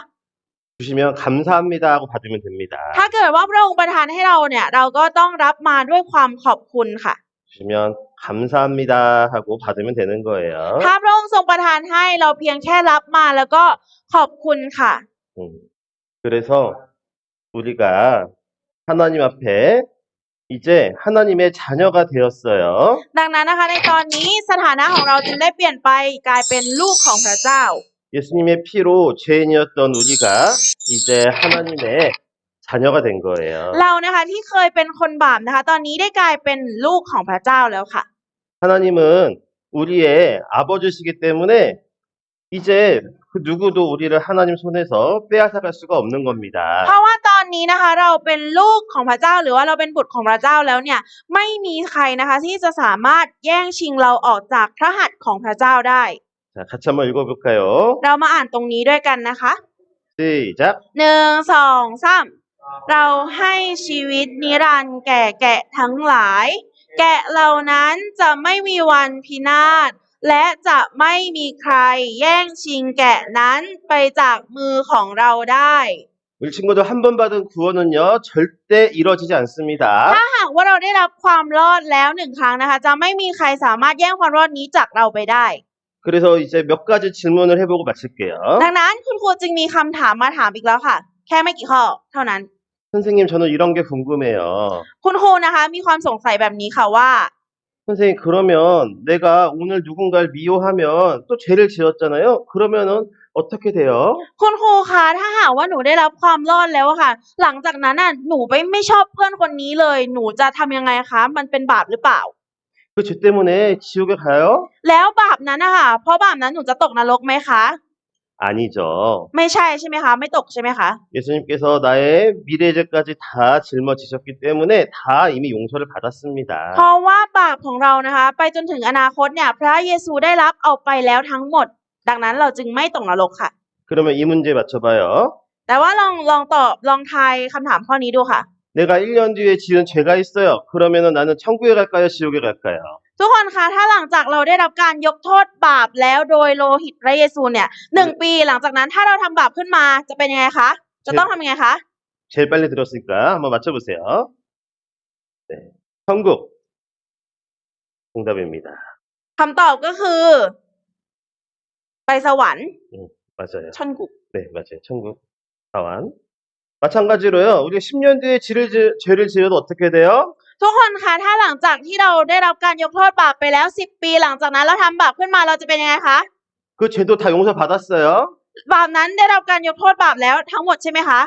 [SPEAKER 1] 주시면 감사합니다 하고 받으면 됩니다.
[SPEAKER 2] ถ้าเกิดว่าพระองค์ประทานให้เราเนี่ย เราก็ต้องรับมาด้วยความขอบคุณค่ะ
[SPEAKER 1] 주시면 감사합니다 하고 받으면 되는 거예요.
[SPEAKER 2] ถ้าพระองค์ทรงประทานให้เราเพียงแค่รับมาแล้วก็ขอบคุณค่ะ
[SPEAKER 1] 그래서 우리가 하나님 앞에 이제 하나님의 자녀가 되었어요.
[SPEAKER 2] ดังนั้นนะคะในตอนนี้สถานะของเราจึงได้เปลี่ยนไปกลายเป็นลูกของพระเจ้า
[SPEAKER 1] 예수님의 피로 죄인이었던 우리가 이제 하나님의 자녀가 된 거예요.
[SPEAKER 2] เรานะคะที่เคยเป็นคนบาปนะคะ ตอนนี้ได้กลายเป็นลูกของพระเจ้าแล้วค่ะ
[SPEAKER 1] 하나님은 우리의 아버지시기 때문에 이제 그 누구도 우리를 하나님 손에서 빼앗아갈 수가 없는 겁니다.
[SPEAKER 2] เพราะว่าตอนนี้นะคะเราเป็นลูกของพระเจ้าหรือว่าเราเป็นบุตรของพระเจ้าแล้วเนี่ยไม่มีใครนะคะที่จะสามารถแย่งชิงเราออกจากพระหัตถ์ของพระเจ้าได้
[SPEAKER 1] 자, 같이 한번 읽어볼까요?
[SPEAKER 2] เรามาอ่านตรงนี้ด้วยกันนะคะ
[SPEAKER 1] 시작.
[SPEAKER 2] 1 2 3 เราให้ชีวิตนิรันดร์แก่แกะทั้งหลาย แกะเหล่านั้นจะไม่มีวันพินาศและจะไม่มีใครแย่งชิงแกะนั้นไปจากมือของเราได้
[SPEAKER 1] 우리 친구들 한 번 받은 구원은요 절대 이루어지지 않습니다.
[SPEAKER 2] ถ้าหากว่าเราได้รับความรอดแล้ว1 ครั้งนะคะ จะไม่มีใครสามารถแย่งความรอดนี้จากเราไปได้
[SPEAKER 1] 그래서 이제 몇 가지 질문을 해보고 마칠게요.
[SPEAKER 2] ดังนั้นคุณครูจึงมีคำถามมาถามอีกแล้วค่ะ แค่ไม่กี่ข้อเท่านั้น
[SPEAKER 1] 선생님 저는 이런 게 궁금해요.
[SPEAKER 2] คุณครูนะคะมีความสงสัยแบบนี้ค่ะว่า
[SPEAKER 1] 선생님 그러면 내가 오늘 누군가를 미워하면 또 죄를 지었잖아요. 그러면은 어떻게 돼요?
[SPEAKER 2] คุณครูคะถ้าหากว่าหนูได้รับความรอดแล้วอะค่ะ หลังจากนั้นน่ะหนูไม่ชอบเพื่อนคนนี้เลย หนูจะทำยังไงคะ มันเป็นบาปหรือเปล่า
[SPEAKER 1] 그 죄 때문에 지옥에 가요?
[SPEAKER 2] แล้วบาปนั้นนะคะเพราะบาปนั้นหนูจะตกนรกไหมคะ
[SPEAKER 1] 아니죠.
[SPEAKER 2] ไม่ใช่ใช่ไหมคะ ไม่ตกใช่ไหมคะ
[SPEAKER 1] 예수님께서 나의 미래죄까지 다 짊어지셨기 때문에 다 이미 용서를 받았습니다.
[SPEAKER 2] เพราะว่าบาปของเรานะคะ ไปจนถึงอนาคตเนี่ย พระเยซูได้รับเอาไปแล้วทั้งหมด ดังนั้นเราจึงไม่ตกนรกค่ะ
[SPEAKER 1] 그러면 이 문제 맞춰봐요.
[SPEAKER 2] แต่ว่าลองทายคำถามข้อนี้ดูค่ะ
[SPEAKER 1] 내가 1년 뒤에 지은 죄가 있어요. 그러면은 나는 천국에 갈까요? 지옥에 갈까요?
[SPEAKER 2] ทุกคนคะถ้าหลังจากเราได้รับการยกโทษบาปแล้วโดยโลหิตพระเยซูเนี่ย1 ปีหลังจากนั้นถ้าเราทำบาปขึ้นมาจะเป็นยังไงคะจะต้องทำยังไงคะ
[SPEAKER 1] 제일 빨리 들었으니까 한번 맞춰보세요. 네, 천국 정답입니다.
[SPEAKER 2] คำตอบก็คือ ไปสวรรค์
[SPEAKER 1] 맞아요.
[SPEAKER 2] ชนกุก
[SPEAKER 1] 네, 맞아요. 천국 사원. 마찬가지로요. 우리가 10년 뒤에 죄를 지어도 어떻게 돼요?
[SPEAKER 2] ทุกคนคะถ้าหลังจากที่เราได้รับการยกโทษบาปไปแล้ว10 ปีหลังจากนั้นเราทำบาปขึ้นมาเราจะเป็นยังไงคะ
[SPEAKER 1] 그 죄도 다 용서받았어요?
[SPEAKER 2] บาปนั้นได้รับการยกโทษบาปแล้วทั้งหมดใช่ไหมคะ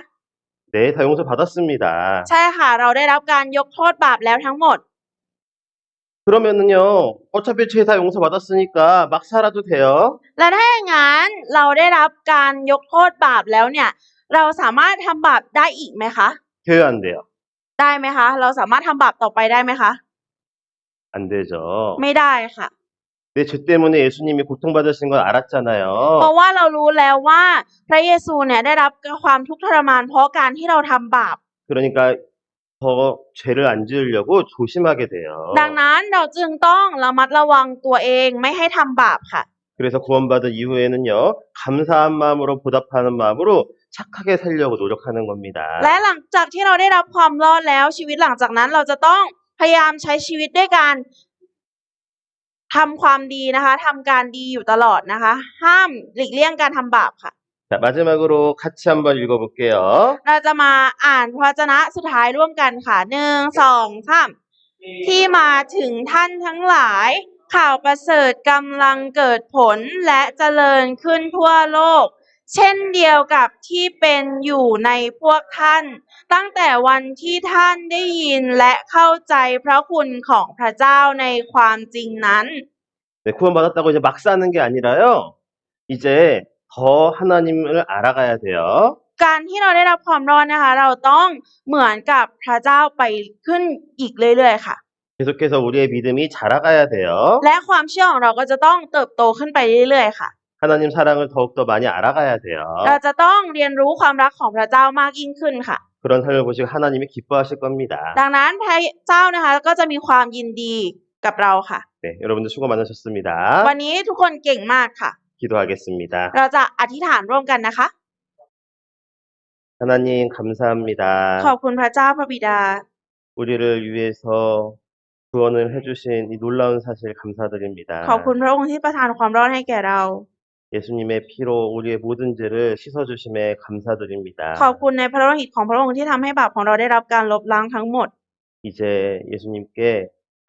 [SPEAKER 1] 네, 다 용서받았습니다.
[SPEAKER 2] ใช่ค่ะเราได้รับการยกโทษบาปแล้วทั้งหมด
[SPEAKER 1] 그러면은요, 어차피 죄 다 용서받았으니까 막 살아도 돼요?
[SPEAKER 2] และถ้าอย่างนั้นเราได้รับการยกโทษบาปแล้วเนี่ย เราสามารถทำบาปได้อีกไหมคะ
[SPEAKER 1] 돼요, 안 돼요?
[SPEAKER 2] ได้ไหมคะ เราสามารถทำบาปต่อไปได้ไหมคะ
[SPEAKER 1] 안 되죠.
[SPEAKER 2] ไม่ได้ค่ะ
[SPEAKER 1] 내 죄 때문에 예수님이 고통받으신 걸
[SPEAKER 2] เพราะ
[SPEAKER 1] 알았잖아요.
[SPEAKER 2] ว่าเรารู้แล้วว่าพระเยซูเนี่ยได้รับความทุกข์ทรมานเพราะการที่เราทำบาป
[SPEAKER 1] 그러니까 더 죄를 안 지으려고 조심하게 돼요.
[SPEAKER 2] ดังนั้นเราจึงต้องระมัดระวังตัวเองไม่ให้ทำบาปค่ะ
[SPEAKER 1] 그래서 구원받은 이후에는요, 감사한 마음으로 보답하는 마음으로 착하게 살려고 노력하는 겁니다.
[SPEAKER 2] และหลังจากที่เราได้รับความรอดแล้วชีวิตหลังจากนั้นเราจะต้องพยายามใช้ชีวิตด้วยการทำความดีนะคะทำการดีอยู่ตลอดนะคะ ห้ามหลีกเลี่ยงการทำบาปค่ะ
[SPEAKER 1] 자, 마지막으로 같이 한번 읽어볼게요.
[SPEAKER 2] เราจะมาอ่านพระวจนะสุดท้ายร่วมกันค่ะ1 2 3ที่มาถึงท่านทั้งหลายข่าวประเสริฐกำลังเกิดผลและเจริญขึ้นทั่วโลก เช่นเดียวกับที่เป็นอยู่ในพวกท่าน ตั้งแต่วันที่ท่านได้ยินและเข้าใจพระคุณของพระเจ้าในความจริงนั้น
[SPEAKER 1] 네, 구원받았다고 이제 막 사는 게 아니라요. 이제 더 하나님을 알아가야 돼요.
[SPEAKER 2] การที่เราได้รับความรอดนะคะ เราต้องเหมือนกับพระเจ้าไปขึ้นอีกเรื่อยๆค่ะ
[SPEAKER 1] 계속해서 우리의 믿음이 자라가야 돼요.
[SPEAKER 2] และความเชื่อของเราก็จะต้องเติบโตขึ้นไปเรื่อยๆค่ะ
[SPEAKER 1] 하나님 사랑을 더욱더 많이 알아가야 돼요.
[SPEAKER 2] เราจะต้องเรียนรู้ความรักของพระเจ้ามากยิ่งขึ้นค่ะ
[SPEAKER 1] 그런 삶을 보시고 하나님이 기뻐하실 겁니다.
[SPEAKER 2] ดังนั้นพระเจ้านะคะก็จะมีความยินดีกับเราค่ะ
[SPEAKER 1] 네, 여러분들 수고 많으셨습니다.
[SPEAKER 2] วันนี้ทุกคนเก่งมากค่ะ
[SPEAKER 1] 기도하겠습니다.
[SPEAKER 2] เราจะอธิษฐานร่วมกันนะคะ
[SPEAKER 1] 하나님 감사합니다.
[SPEAKER 2] ขอบคุณพระเจ้าพระบิดา
[SPEAKER 1] 우리를 위해서 구원을 해주신 이 놀라운 사실 감사드립니다.
[SPEAKER 2] ขอบคุณพระองค์ที่ประทานความรอดให้แก่เรา
[SPEAKER 1] 예수님의 피로 우리의 모든 죄를 씻어주심에 감사드립니다.
[SPEAKER 2] ขอบคุณในพระโลหิตของพระองค์ที่ทำให้บาปของเราได้รับการลบล้างทั้งหมด
[SPEAKER 1] 이제 예수님께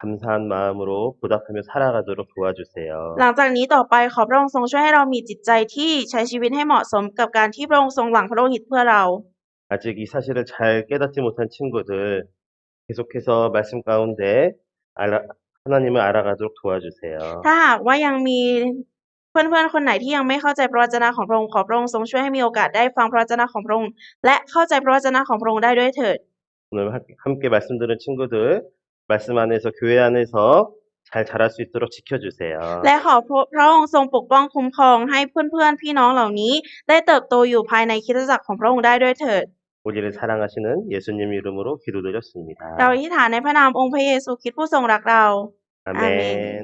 [SPEAKER 1] 감사한 마음으로 보답하며 살아가도록 도와주세요.
[SPEAKER 2] หลังจากนี้ต่อไปขอพระองค์ทรงช่วยให้เรามีจิตใจที่ใช้ชีวิตให้เหมาะสมกับการที่พระองค์ทรงหลั่งพระโลหิตเพื่อเรา
[SPEAKER 1] 아직 이 사실을 잘 깨닫지 못한 친구들 계속해서 말씀 가운데 하나님을 알아가도록 도와주세요.
[SPEAKER 2] ถ้าหากว่ายังมีเพื่อนๆคนไหนที่ยังไม่เข้าใจพระวจนะของพระองค์ขอพระองค์ทรงช่วยให้มีโอกาสได้ฟังพระวจนะของพระองค์และเข้าใจพระวจนะของพระองค์ได้ด้วยเถิด
[SPEAKER 1] 오늘 함께 말씀 들은 친구들 말씀 안에서 교회 안에서 잘 자랄 수 있도록 지켜주세요.
[SPEAKER 2] และขอพระองค์ทรงปกป้องคุ้มครองให้เพื่อนๆพี่น้องเหล่านี้ได้เติบโตอยู่ภายในคริสตจักรของพระองค์ได้ด้วยเถิด
[SPEAKER 1] 우리를 사랑하시는 예수님 이름으로 기도드렸습니다.
[SPEAKER 2] เราอธิษฐานในพระนามองค์พระเยซูคริสต์ผู้ทรงรักเรา
[SPEAKER 1] 아멘.